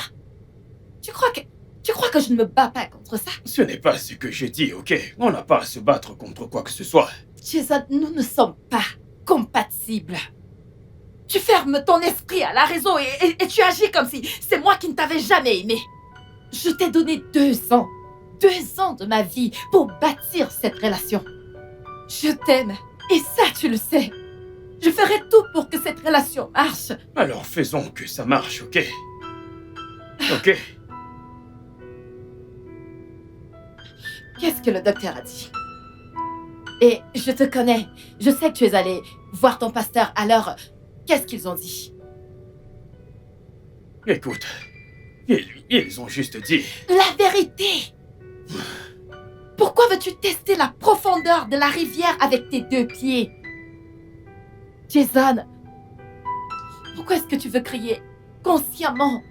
Tu crois que je ne me bats pas contre ça? Ce n'est pas ce que je dis, ok? On n'a pas à se battre contre quoi que ce soit. Jason, nous ne sommes pas compatibles. Tu fermes ton esprit à la raison et tu agis comme si c'est moi qui ne t'avais jamais aimé. Je t'ai donné 2 ans. 2 ans de ma vie pour bâtir cette relation. Je t'aime et ça tu le sais. Je ferai tout pour que cette relation marche. Alors faisons que ça marche, ok? Ok? Qu'est-ce que le docteur a dit? Et je te connais. Je sais que tu es allé voir ton pasteur. Alors, qu'est-ce qu'ils ont dit? Écoute, ils ont juste dit... La vérité! Pourquoi veux-tu tester la profondeur de la rivière avec tes 2 pieds? Jason, pourquoi est-ce que tu veux créer consciemment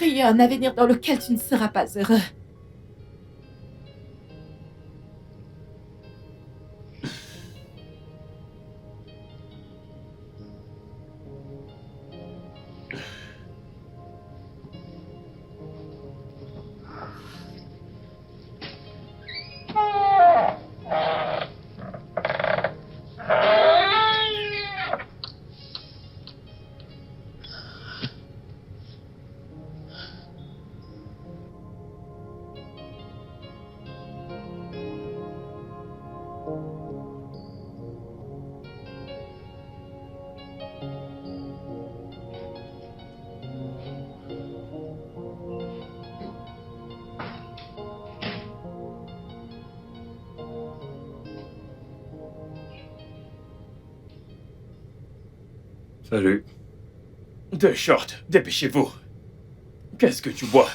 un avenir dans lequel tu ne seras pas heureux? Salut. 2 shorts, dépêchez-vous. Qu'est-ce que tu bois?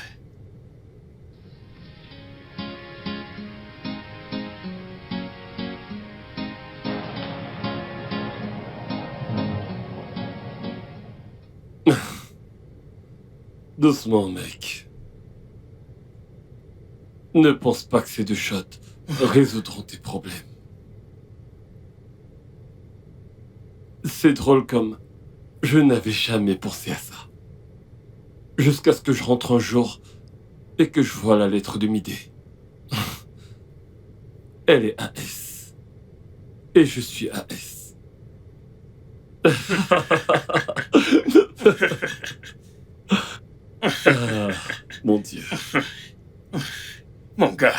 Doucement, mec. Ne pense pas que ces 2 shots résoudront tes problèmes. C'est drôle comme je n'avais jamais pensé à ça. Jusqu'à ce que je rentre un jour et que je vois la lettre de Midé. Elle est AS. Et je suis AS. Ah, mon Dieu. Mon gars.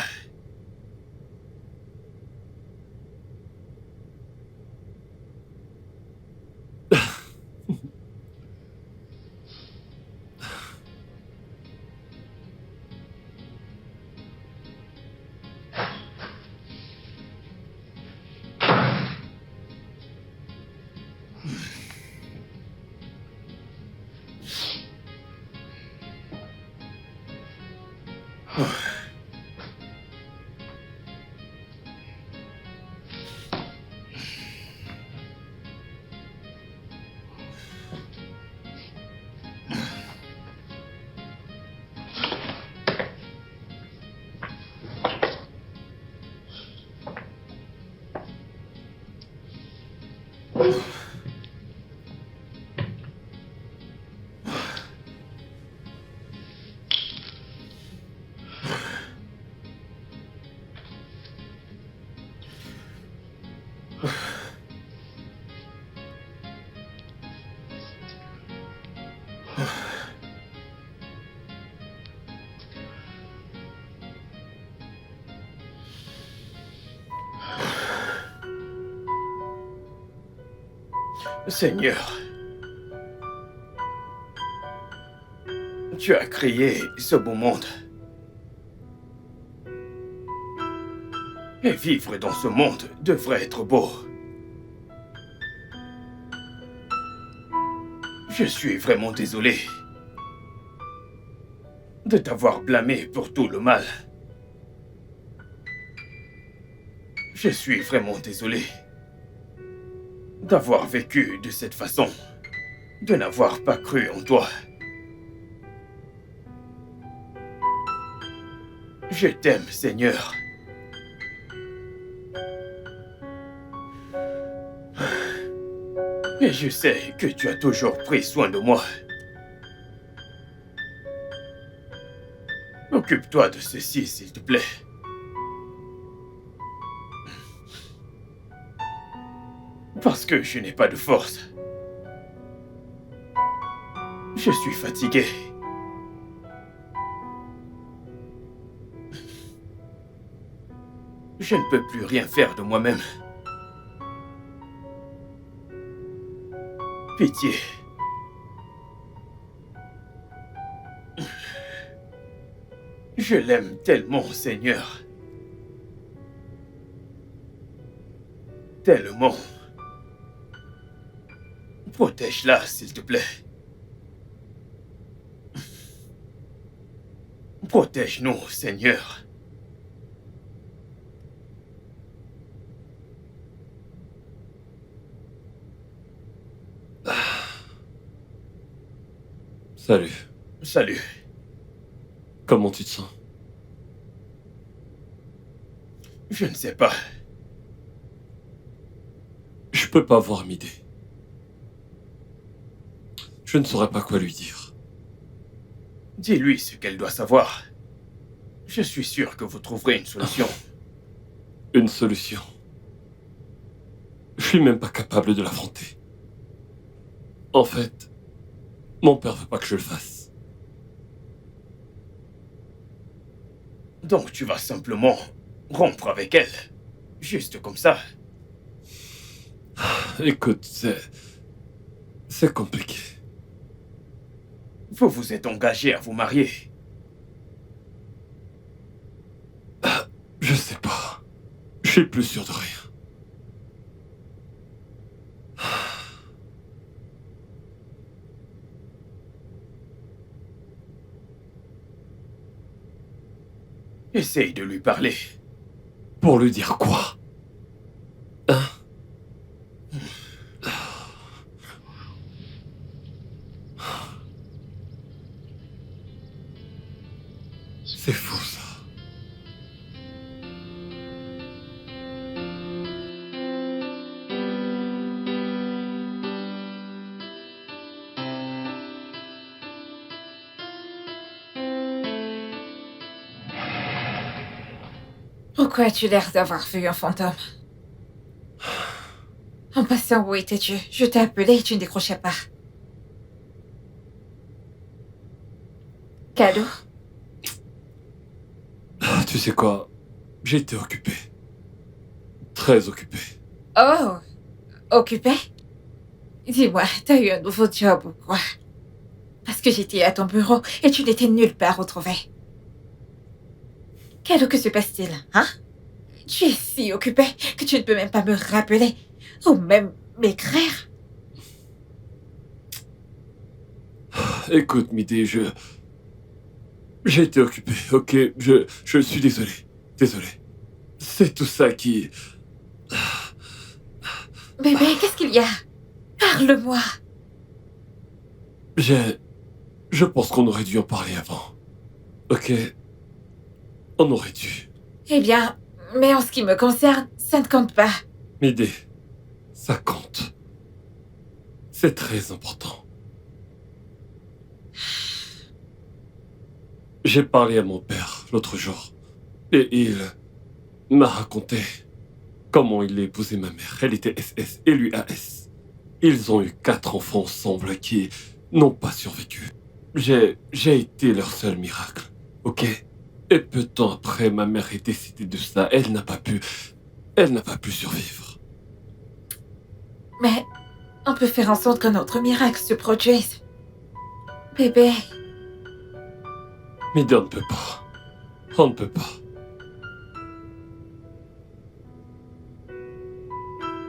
Seigneur, tu as créé ce beau monde. Et vivre dans ce monde devrait être beau. Je suis vraiment désolé de t'avoir blâmé pour tout le mal. Je suis vraiment désolé d'avoir vécu de cette façon, de n'avoir pas cru en toi. Je t'aime, Seigneur. Et je sais que tu as toujours pris soin de moi. Occupe-toi de ceci, s'il te plaît. Parce que je n'ai pas de force. Je suis fatigué. Je ne peux plus rien faire de moi-même. Pitié. Je l'aime tellement, Seigneur. Tellement. Protège-la, s'il te plaît. Protège-nous, Seigneur. Salut. Salut. Comment tu te sens? Je ne sais pas. Je peux pas voir Midé. Je ne saurais pas quoi lui dire. Dis-lui ce qu'elle doit savoir. Je suis sûr que vous trouverez une solution. Une solution. Je suis même pas capable de l'affronter. En fait, mon père veut pas que je le fasse. Donc tu vas simplement rompre avec elle. Juste comme ça. Écoute, c'est compliqué. Vous vous êtes engagé à vous marier. Je sais pas. Je suis plus sûr de rien. Essaye de lui parler. Pour lui dire quoi? Hein? C'est fou, ça. Pourquoi as-tu l'air d'avoir vu un fantôme? En passant, où étais-tu? Je t'ai appelé et tu ne décrochais pas. Cadeau? Tu sais quoi? J'ai été occupé. Très occupé. Oh, occupé? Dis-moi, t'as eu un nouveau job ou quoi? Parce que j'étais à ton bureau et tu n'étais nulle part retrouvé. Cadeau, que se passe-t-il, hein? Tu es si occupé que tu ne peux même pas me rappeler ou même m'écrire. Écoute, Midé, j'ai été occupé, ok? Je suis désolé. Désolé. C'est tout ça qui... Bébé, qu'est-ce qu'il y a? Parle-moi. Je pense qu'on aurait dû en parler avant. Ok? On aurait dû. Eh bien, mais en ce qui me concerne, ça ne compte pas. Midé, ça compte. C'est très important. J'ai parlé à mon père l'autre jour et il m'a raconté comment il a épousé ma mère. Elle était SS et lui AS. Ils ont eu 4 enfants ensemble qui n'ont pas survécu. J'ai été leur seul miracle, ok? Et peu de temps après, ma mère est décédée de ça. Elle n'a pas pu survivre. Mais on peut faire en sorte qu'un autre miracle se produise. Bébé, Mais on ne peut pas. On ne peut pas.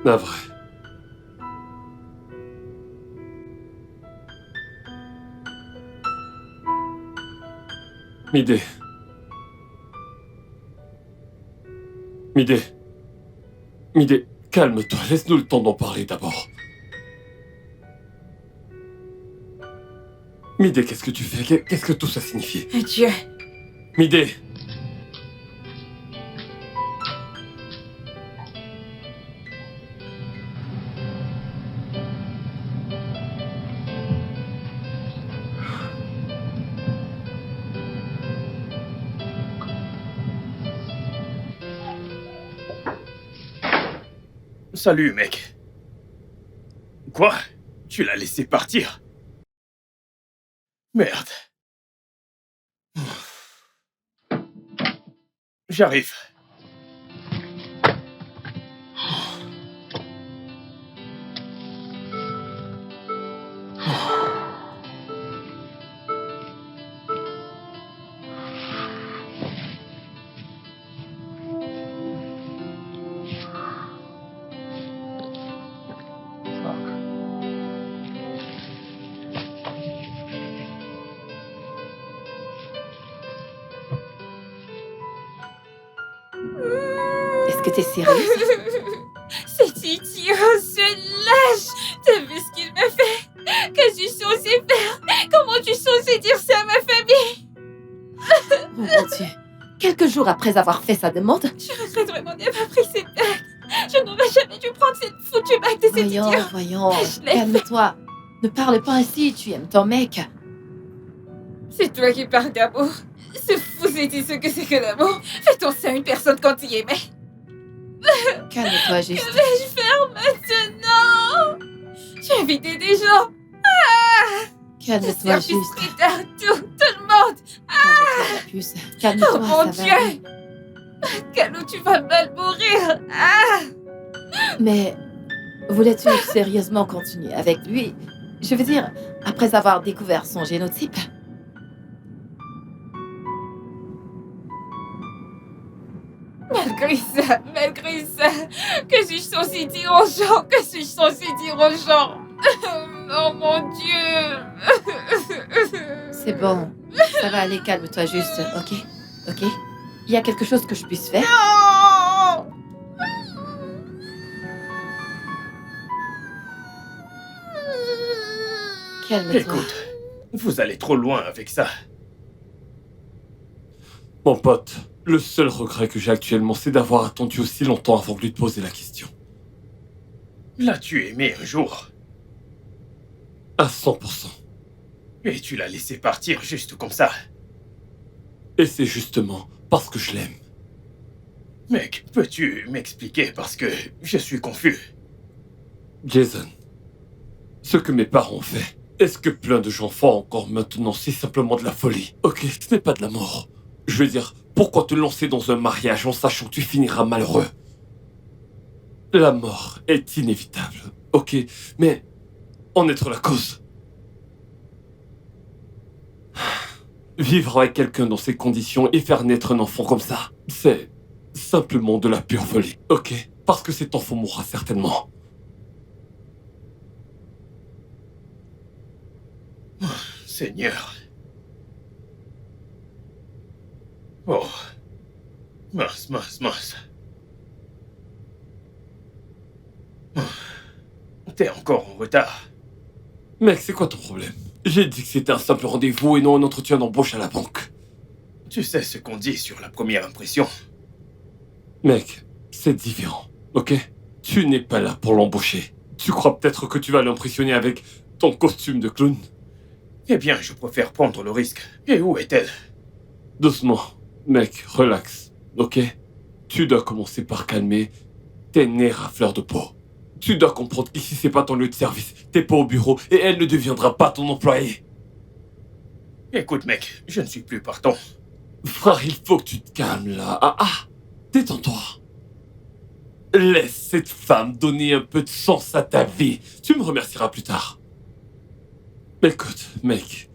La vraie. Midé. Midé, calme-toi, laisse-nous le temps d'en parler d'abord. Midé, qu'est-ce que tu fais? Qu'est-ce que tout ça signifie? adieu. Midé! Salut, mec. Quoi? Tu l'as laissé partir? Merde. J'arrive. Est-ce que t'es sérieuse? C'est idiot, ce lâche. T'as vu ce qu'il me fait? Que suis-je censée faire? Comment tu es censée dire ça à ma famille? Oh mon Dieu. Quelques jours après avoir fait sa demande, Je regrette vraiment d'avoir pris cette bague. Je n'aurais jamais dû prendre cette foutue bague de cet idiot. voyons, Je l'ai calme-toi. Ne parle pas ainsi, tu aimes ton mec. C'est toi qui parles d'amour. Ce fou sait-il ce que c'est que l'amour? Fait-on ça à une personne quand il aimait? Calme-toi, juste. Que vais-je faire maintenant? J'ai invité des gens. Calme-toi, Service juste. militaire, tout le monde. Calme-toi, la puce. Calme-toi, Oh mon ça va aller. Dieu! Calou, tu vas mal mourir. Mais voulais-tu sérieusement continuer avec lui? Je veux dire, après avoir découvert son génotype. Malgré ça, que suis-je censée dire aux gens? Que suis-je censée dire aux gens? Oh mon Dieu! C'est bon, ça va aller, calme-toi juste, ok? Ok? Il y a quelque chose que je puisse faire? Non! Calme-toi. Écoute, vous allez trop loin avec ça. Mon pote, le seul regret que j'ai actuellement, c'est d'avoir attendu aussi longtemps avant de lui poser la question. L'as-tu aimé un jour? À 100%. Et tu l'as laissé partir juste comme ça? Et c'est justement parce que je l'aime. Mec, peux-tu m'expliquer parce que je suis confus? Jason, ce que mes parents ont fait, est-ce que plein de gens font encore maintenant? C'est simplement de la folie. Ok, ce n'est pas de la mort. Je veux dire, pourquoi te lancer dans un mariage en sachant que tu finiras malheureux? La mort est inévitable, ok, mais en être la cause. Vivre avec quelqu'un dans ces conditions et faire naître un enfant comme ça, c'est simplement de la pure folie, ok? Parce que cet enfant mourra certainement. Seigneur. Oh. Mince. T'es encore en retard. Mec, c'est quoi ton problème? J'ai dit que c'était un simple rendez-vous et non un entretien d'embauche à la banque. Tu sais ce qu'on dit sur la première impression. Mec, c'est différent, ok? Tu n'es pas là pour l'embaucher. Tu crois peut-être que tu vas l'impressionner avec ton costume de clown? Eh bien, je préfère prendre le risque. Et où est-elle? Doucement, mec, relax, ok? Tu dois commencer par calmer tes nerfs à fleur de peau. Tu dois comprendre qu'ici c'est pas ton lieu de service, t'es pas au bureau et elle ne deviendra pas ton employé. Écoute, mec, je ne suis plus partant. Frère, il faut que tu te calmes là. Détends-toi. Laisse cette femme donner un peu de sens à ta vie. Tu me remercieras plus tard. Écoute, mec,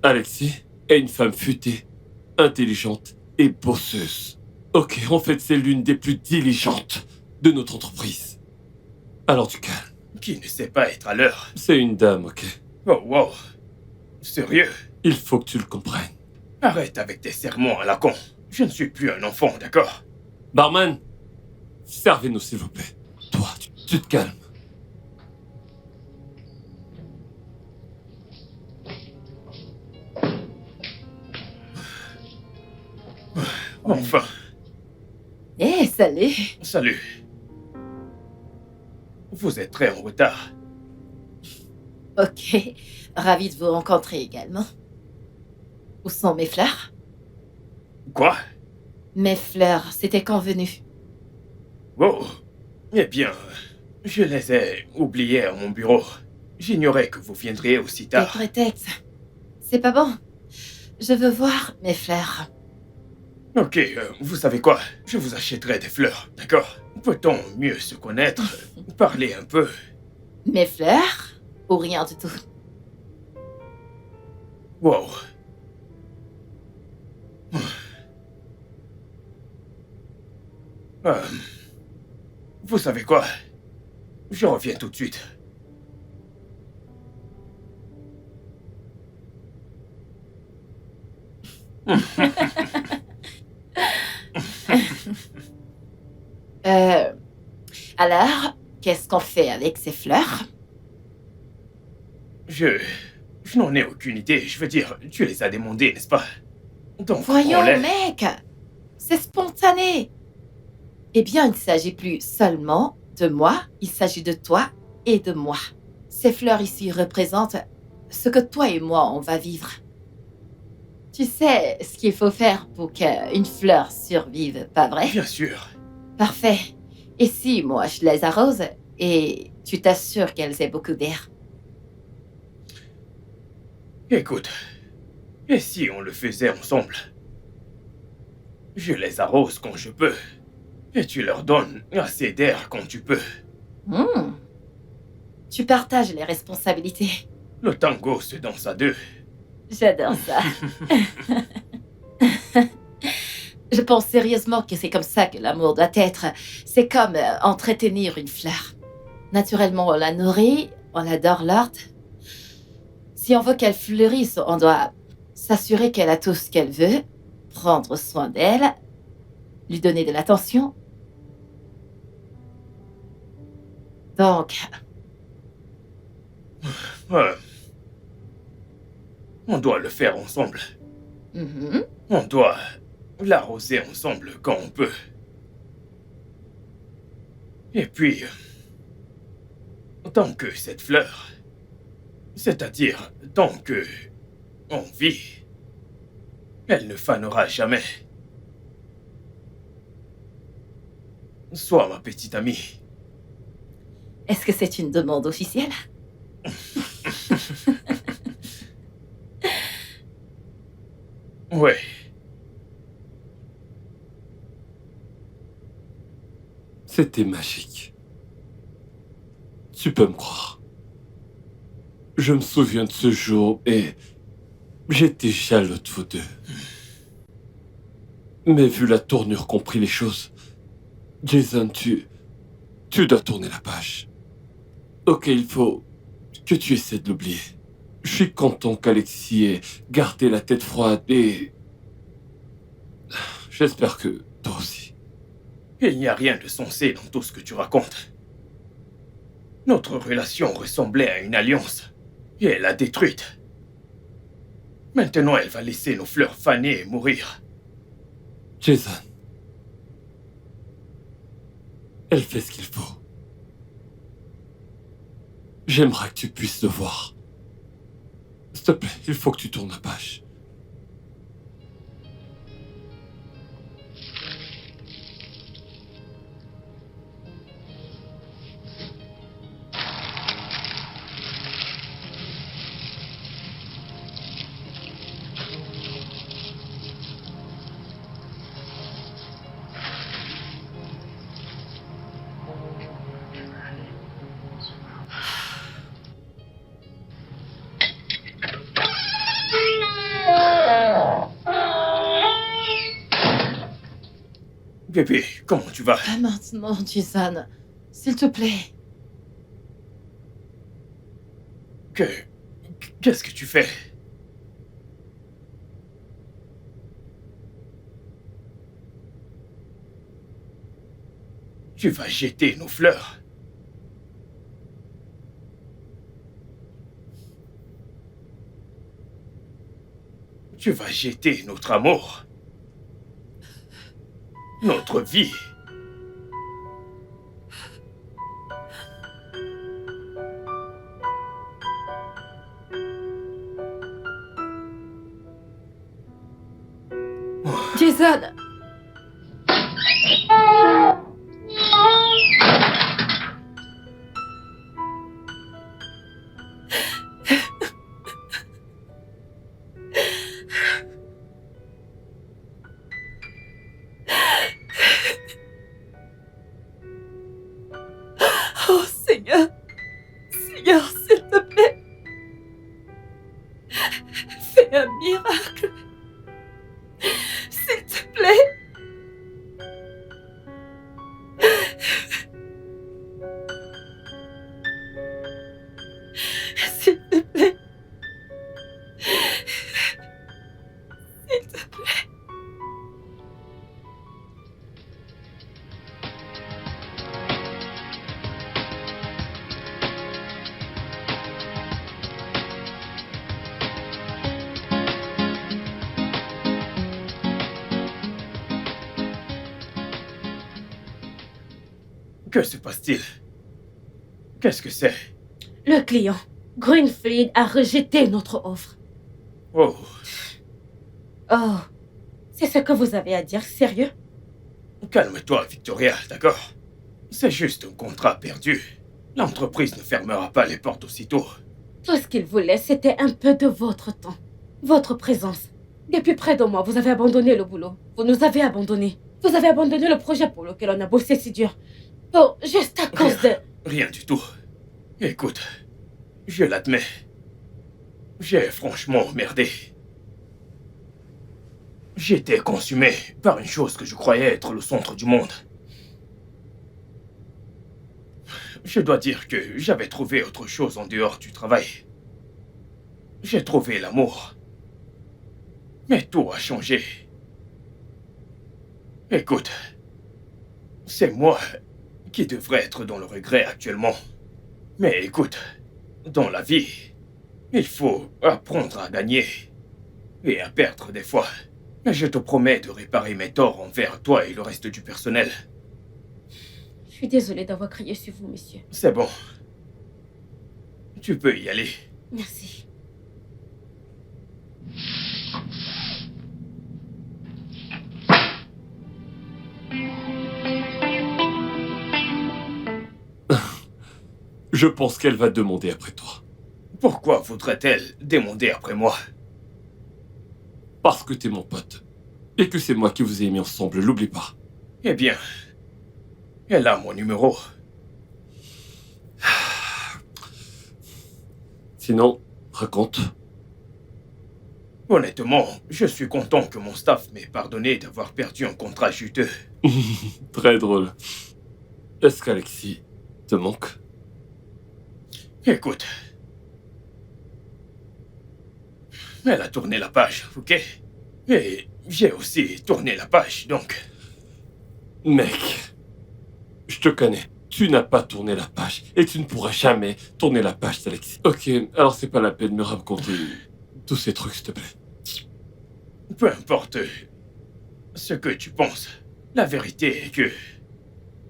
Alexis est une femme futée, intelligente et bosseuse. Ok, en fait, c'est l'une des plus diligentes de notre entreprise. Alors tu calmes. Qui ne sait pas être à l'heure. C'est une dame, ok? Oh, wow. Sérieux? Il faut que tu le comprennes. Arrête avec tes sermons à la con. Je ne suis plus un enfant, d'accord? Barman, servez-nous s'il vous plaît. Toi, tu te calmes. Enfin, Eh, salut. salut. Vous êtes très en retard. Ok, ravi de vous rencontrer également. Où sont mes fleurs? Quoi? Mes fleurs, c'était convenu. Oh. Eh bien, je les ai oubliées à mon bureau. J'ignorais que vous viendriez aussi Des tard. prétextes. C'est pas bon. Je veux voir mes fleurs. Ok, vous savez quoi? Je vous achèterai des fleurs, d'accord? Peut-on mieux se connaître? Parler un peu? Mes fleurs? Ou rien du tout? Wow. Vous savez quoi? Je reviens tout de suite. Alors, qu'est-ce qu'on fait avec ces fleurs? Je n'en ai aucune idée. Je veux dire, tu les as demandées, n'est-ce pas? Donc, Voyons, prends-les. mec! C'est spontané! Eh bien, il ne s'agit plus seulement de moi, il s'agit de toi et de moi. Ces fleurs ici représentent ce que toi et moi, on va vivre. Tu sais ce qu'il faut faire pour qu'une fleur survive, pas vrai? Bien sûr. Parfait. Et si moi, je les arrose et tu t'assures qu'elles aient beaucoup d'air? Écoute, et si on le faisait ensemble? Je les arrose quand je peux. Et tu leur donnes assez d'air quand tu peux. Hmm. Tu partages les responsabilités. Le tango se danse à deux. J'adore ça. Je pense sérieusement que c'est comme ça que l'amour doit être. C'est comme entretenir une fleur. Naturellement, on la nourrit, on la dorlote. Si on veut qu'elle fleurisse, on doit s'assurer qu'elle a tout ce qu'elle veut, prendre soin d'elle, lui donner de l'attention. Donc, On doit le faire ensemble. mhm. On doit l'arroser ensemble quand on peut. Et puis, tant que cette fleur, c'est-à-dire tant que on vit, elle ne fanera jamais. Sois ma petite amie. Est-ce que c'est une demande officielle? Ouais. C'était magique. Tu peux me croire. Je me souviens de ce jour et j'étais jaloux de vous deux. Mais vu la tournure qu'ont pris les choses, Jason, tu dois tourner la page. Ok, il faut que tu essaies de l'oublier. Je suis content qu'Alexis ait gardé la tête froide et j'espère que toi aussi. Il n'y a rien de sensé dans tout ce que tu racontes. Notre relation ressemblait à une alliance, et elle l'a détruite. Maintenant, elle va laisser nos fleurs faner et mourir. Jason, elle fait ce qu'il faut. J'aimerais que tu puisses le voir. S'il te plaît, il faut que tu tournes la page. Bébé, comment tu vas? Pas maintenant, Jason. S'il te plaît. Qu'est-ce que tu fais? Tu vas jeter nos fleurs. Tu vas jeter notre amour. Notre vie. Jason. Oh Seigneur, Seigneur, s'il te plaît, fais un miracle. S'il te plaît. S'il te plaît. S'il te plaît. Que se passe-t-il? Qu'est-ce que c'est? Le client, Greenfleet, a rejeté notre offre. Oh, Oh, c'est ce que vous avez à dire, sérieux? calme-toi, Victoria, d'accord? C'est juste un contrat perdu. L'entreprise ne fermera pas les portes aussitôt. Tout ce qu'il voulait, c'était un peu de votre temps, votre présence. Depuis près de mois, vous avez abandonné le boulot. Vous nous avez abandonnés. Vous avez abandonné le projet pour lequel on a bossé si dur. Bon, juste à cause de... Rien du tout. Écoute, je l'admets. J'ai franchement merdé. J'étais consumé par une chose que je croyais être le centre du monde. Je dois dire que j'avais trouvé autre chose en dehors du travail. J'ai trouvé l'amour. Mais tout a changé. Écoute, c'est moi qui devrais être dans le regret actuellement. Mais écoute, dans la vie, il faut apprendre à gagner et à perdre des fois. Et je te promets de réparer mes torts envers toi et le reste du personnel. Je suis désolée d'avoir crié sur vous, monsieur. C'est bon. Tu peux y aller. Merci. Je pense qu'elle va demander après toi. Pourquoi voudrait-elle demander après moi? Parce que t'es mon pote. Et que c'est moi qui vous ai mis ensemble, l'oublie pas. Eh bien, elle a mon numéro. Sinon, raconte. Honnêtement, je suis content que mon staff m'ait pardonné d'avoir perdu un contrat juteux. Très drôle. Est-ce qu'Alexis te manque? Écoute. Elle a tourné la page, ok? Et j'ai aussi tourné la page, donc... Mec, je te connais. Tu n'as pas tourné la page. Et tu ne pourras jamais tourner la page d'Alexis. Ok, alors c'est pas la peine de me raconter tous ces trucs, s'il te plaît. Peu importe ce que tu penses, la vérité est que...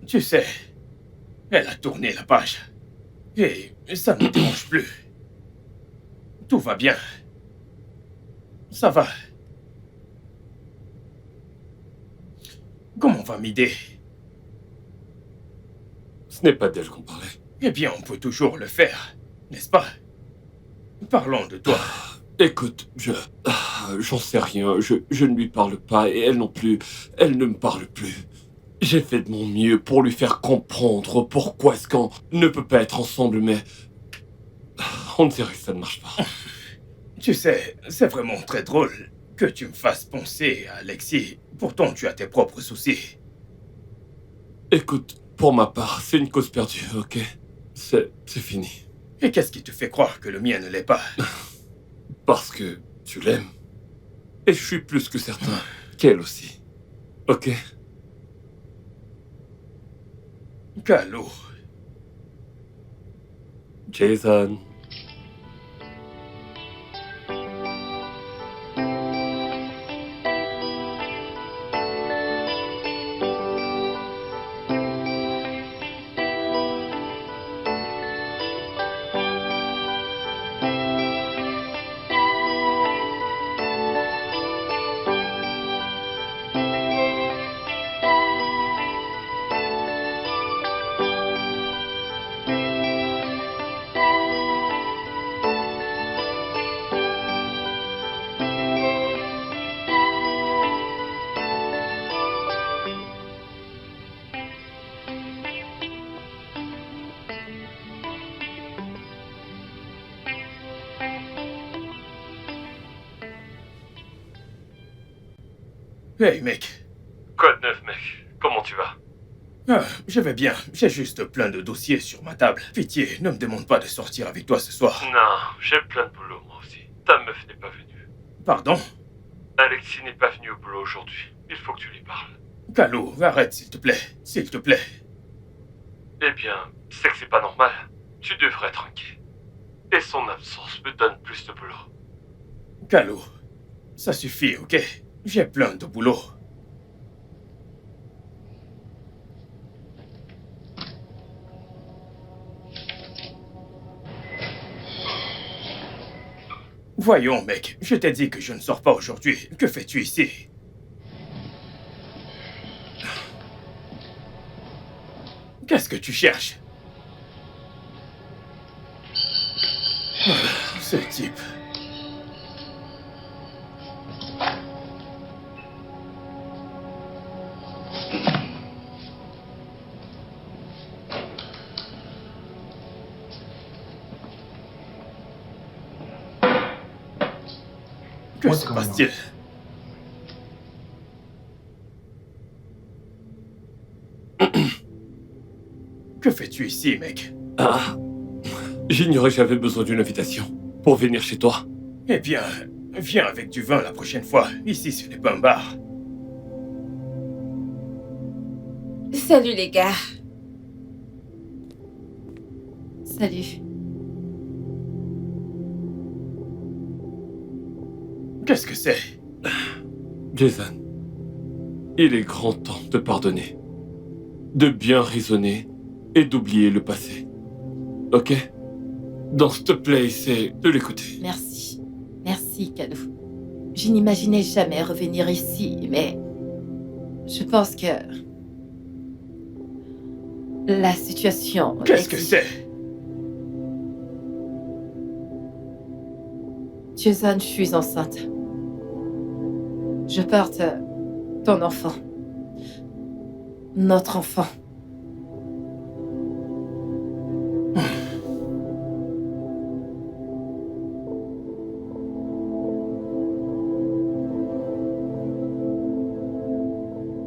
Tu sais, elle a tourné la page. Et ça ne me dérange plus. Tout va bien. Ça va. Comment va m'aider? Ce n'est pas d'elle qu'on parlait. Eh bien, on peut toujours le faire, n'est-ce pas? Parlons de toi. Écoute, j'en sais rien. Je ne lui parle pas et elle non plus. Elle ne me parle plus. J'ai fait de mon mieux pour lui faire comprendre pourquoi est-ce qu'on ne peut pas être ensemble, mais on dirait que ça ne marche pas. Tu sais, c'est vraiment très drôle que tu me fasses penser à Alexis. Pourtant, tu as tes propres soucis. Écoute, pour ma part, c'est une cause perdue, ok? C'est fini. Et qu'est-ce qui te fait croire que le mien ne l'est pas? Parce que tu l'aimes. Et je suis plus que certain qu'elle aussi. Ok? Calo. Jason. Hey, mec. Quoi de neuf, mec? Comment tu vas? Ah, je vais bien. J'ai juste plein de dossiers sur ma table. Pitié, ne me demande pas de sortir avec toi ce soir. Non, j'ai plein de boulot, moi aussi. Ta meuf n'est pas venue. Pardon? Alexis n'est pas venu au boulot aujourd'hui. Il faut que tu lui parles. Calo, arrête s'il te plaît. S'il te plaît. Eh bien, c'est que c'est pas normal. Tu devrais être inquiet. Et son absence me donne plus de boulot. Calo, ça suffit, ok? J'ai plein de boulot. Voyons, mec, je t'ai dit que je ne sors pas aujourd'hui. Que fais-tu ici? Qu'est-ce que tu cherches? Ce type. Que se passe-t-il? Que fais-tu ici, mec? Ah, j'ignorais que j'avais besoin d'une invitation pour venir chez toi. Eh bien, viens avec du vin la prochaine fois. Ici, ce n'est pas un bar. Salut les gars. Salut. Qu'est-ce que c'est? Jason, il est grand temps de pardonner, de bien raisonner et d'oublier le passé. Ok? Donc, s'il te plaît, essaie de l'écouter. Merci. Merci, Calo. Je n'imaginais jamais revenir ici, mais je pense que la situation... Qu'est-ce que c'est? Jason, je suis enceinte. Je porte ton enfant. Notre enfant.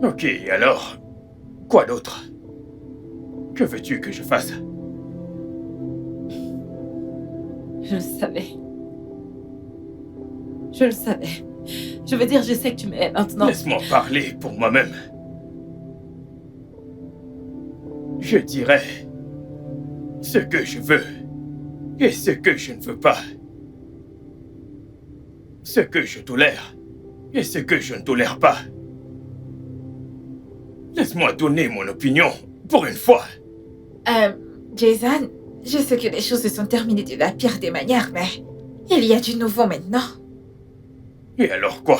Ok, alors, quoi d'autre? Que veux-tu que je fasse? Je le savais. Je le savais. Je veux dire, je sais que tu m'aimes maintenant. Laisse-moi parler pour moi-même. Je dirais ce que je veux et ce que je ne veux pas. Ce que je tolère et ce que je ne tolère pas. Laisse-moi donner mon opinion pour une fois. Jason, Je sais que les choses se sont terminées de la pire des manières, mais il y a du nouveau maintenant. Et alors quoi?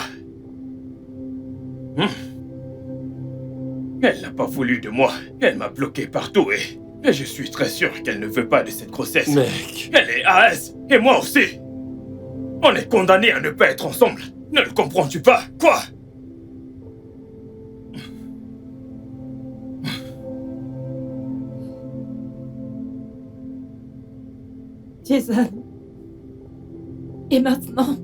Elle n'a pas voulu de moi. Elle m'a bloqué partout et je suis très sûr qu'elle ne veut pas de cette grossesse. Mec, Elle est AS et moi aussi. On est condamnés à ne pas être ensemble. Ne le comprends-tu pas? Quoi? Jason. Et maintenant?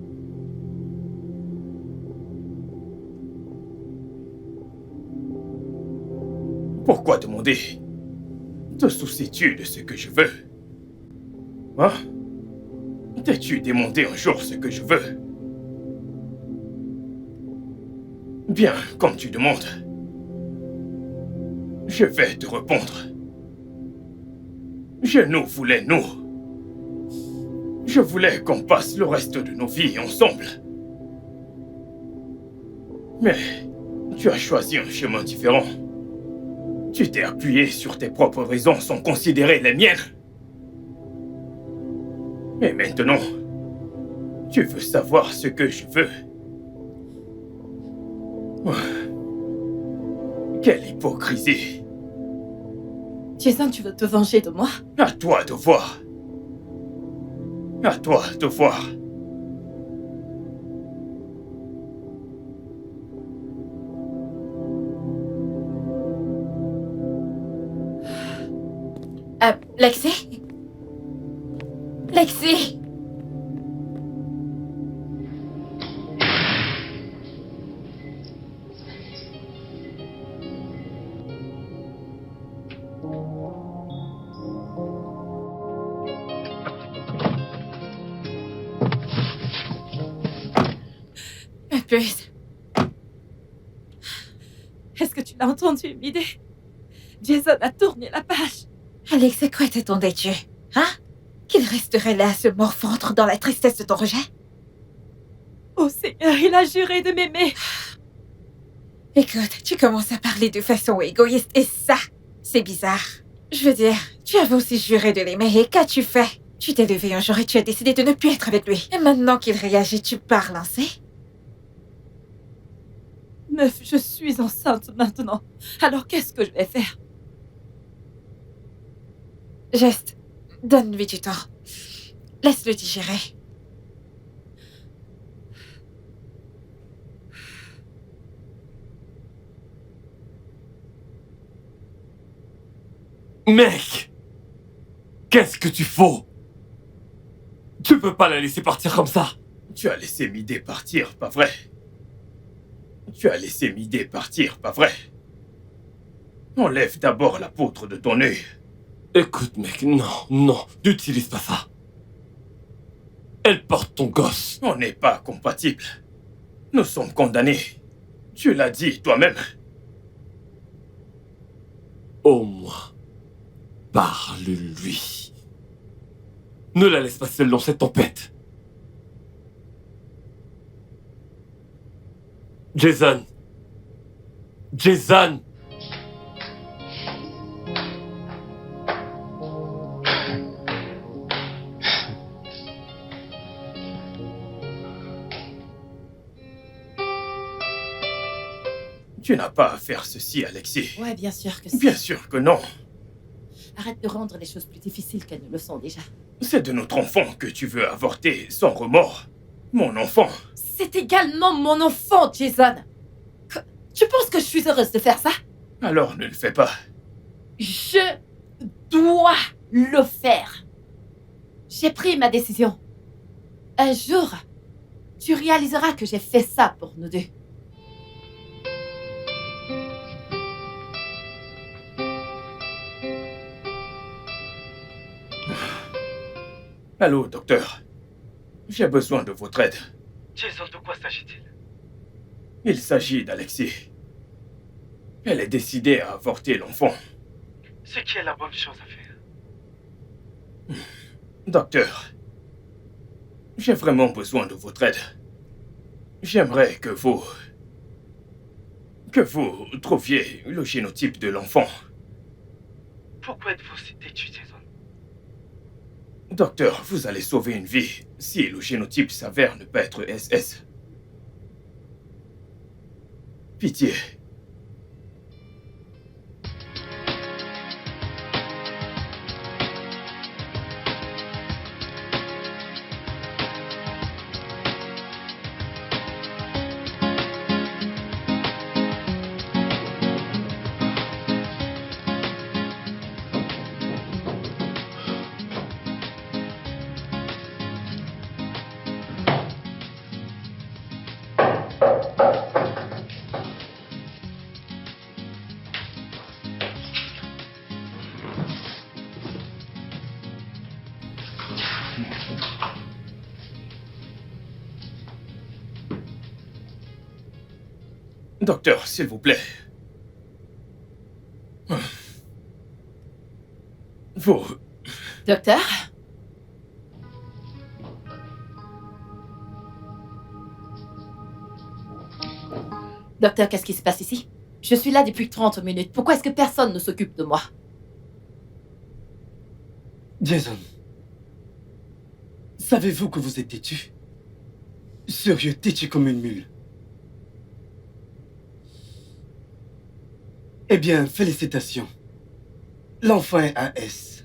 Pourquoi demander? Te soucies-tu de ce que je veux? Hein? T'es-tu demandé un jour ce que je veux? Bien, comme tu demandes. Je vais te répondre. Je nous voulais nous. Je voulais qu'on passe le reste de nos vies ensemble. Mais tu as choisi un chemin différent. Tu t'es appuyé sur tes propres raisons sans considérer les miennes. Et maintenant, tu veux savoir ce que je veux. Quelle hypocrisie. Jason, tu veux te venger de moi? À toi de voir. À toi de voir. Lexi? Lexi? Ma puce. Est-ce que tu l'as entendu, Midé? Jason a tourné la page. Alex, à quoi t'attendais-tu? Hein? Qu'il resterait là à se morfondre dans la tristesse de ton rejet? Oh Seigneur, il a juré de m'aimer. Écoute, tu commences à parler de façon égoïste et ça, c'est bizarre. Je veux dire, tu avais aussi juré de l'aimer et qu'as-tu fait? Tu t'es levé un jour et tu as décidé de ne plus être avec lui. Et maintenant qu'il réagit, tu parles ainsi? Meuf, je suis enceinte maintenant. Alors qu'est-ce que je vais faire? Juste, donne-lui du temps. Laisse-le digérer. mec! Qu'est-ce que tu fous? Tu peux pas la laisser partir comme ça. Tu as laissé Midé partir, pas vrai? Tu as laissé Midé partir, pas vrai? Enlève d'abord la poutre de ton œil. Écoute, mec, non, n'utilise pas ça. Elle porte ton gosse. On n'est pas compatibles. Nous sommes condamnés. Tu l'as dit toi-même. Au moins, parle-lui. Ne la laisse pas seule dans cette tempête. Jason. Tu n'as pas à faire ceci, Alexis. Ouais, bien sûr que si. Bien sûr que non. Arrête de rendre les choses plus difficiles qu'elles ne le sont déjà. C'est de notre enfant que tu veux avorter sans remords. Mon enfant. C'est également mon enfant, Jason. Tu penses que je suis heureuse de faire ça? Alors ne le fais pas. Je dois le faire. J'ai pris ma décision. Un jour, tu réaliseras que j'ai fait ça pour nous deux. Allô, docteur. J'ai besoin de votre aide. Jason, de quoi s'agit-il? Il s'agit d'Alexis. Elle est décidée à avorter l'enfant. Ce qui est la bonne chose à faire. Docteur, j'ai vraiment besoin de votre aide. J'aimerais que vous trouviez le génotype de l'enfant. Pourquoi êtes-vous si têtu, Jason? Docteur, vous allez sauver une vie si le génotype s'avère ne pas être SS. Pitié. Docteur, s'il vous plaît. Vous... Docteur? Docteur, qu'est-ce qui se passe ici? Je suis là depuis 30 minutes. Pourquoi est-ce que personne ne s'occupe de moi? Jason, savez-vous que vous êtes têtu? Sérieux, têtu comme une mule. Eh bien, félicitations. L'enfant est AS.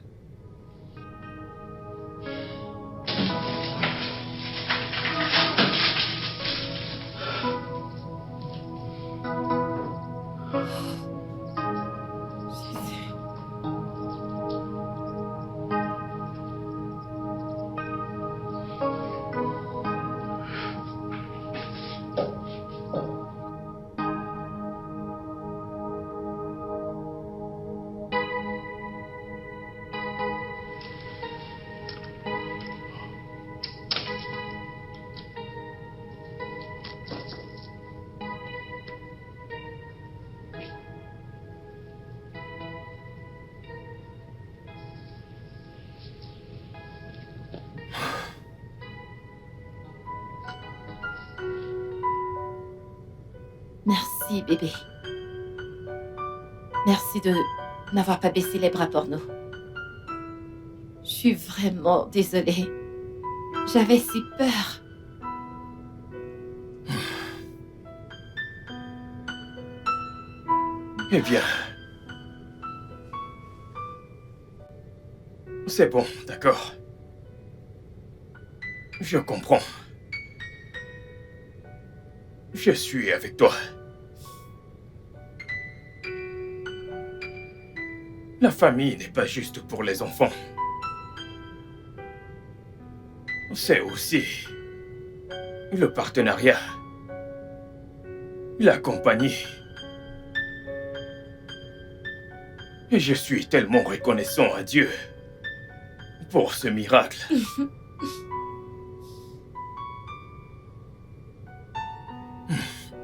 Merci, bébé. Merci de n'avoir pas baissé les bras pour nous. Je suis vraiment désolée. J'avais si peur. Eh bien... C'est bon, d'accord. Je comprends. Je suis avec toi. La famille n'est pas juste pour les enfants. C'est aussi le partenariat, la compagnie. Et je suis tellement reconnaissant à Dieu pour ce miracle.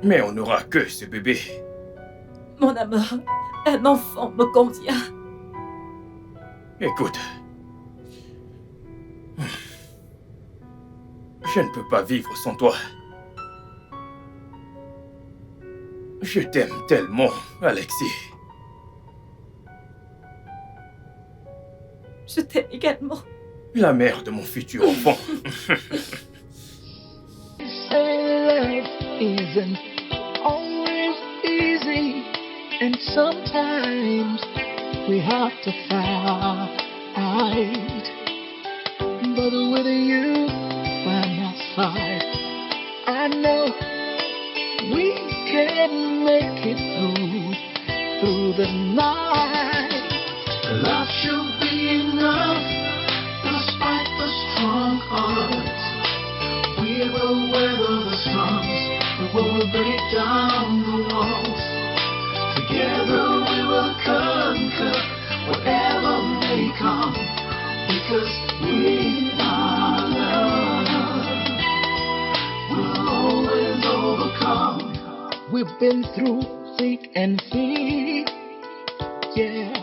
Mais on n'aura que ce bébé. Mon amour, un enfant me convient. Écoute, je ne peux pas vivre sans toi. Je t'aime tellement, Alexis. Je t'aime également. La mère de mon futur enfant. Isn't always easy, and sometimes we have to fight. But with you by my side, I know we can make it through the night. Love should be enough, despite the strong odds. We will weather the storms, we will break down the walls. Together we will conquer whatever may come, because we are love. We'll always overcome. We've been through thick and thin, yeah.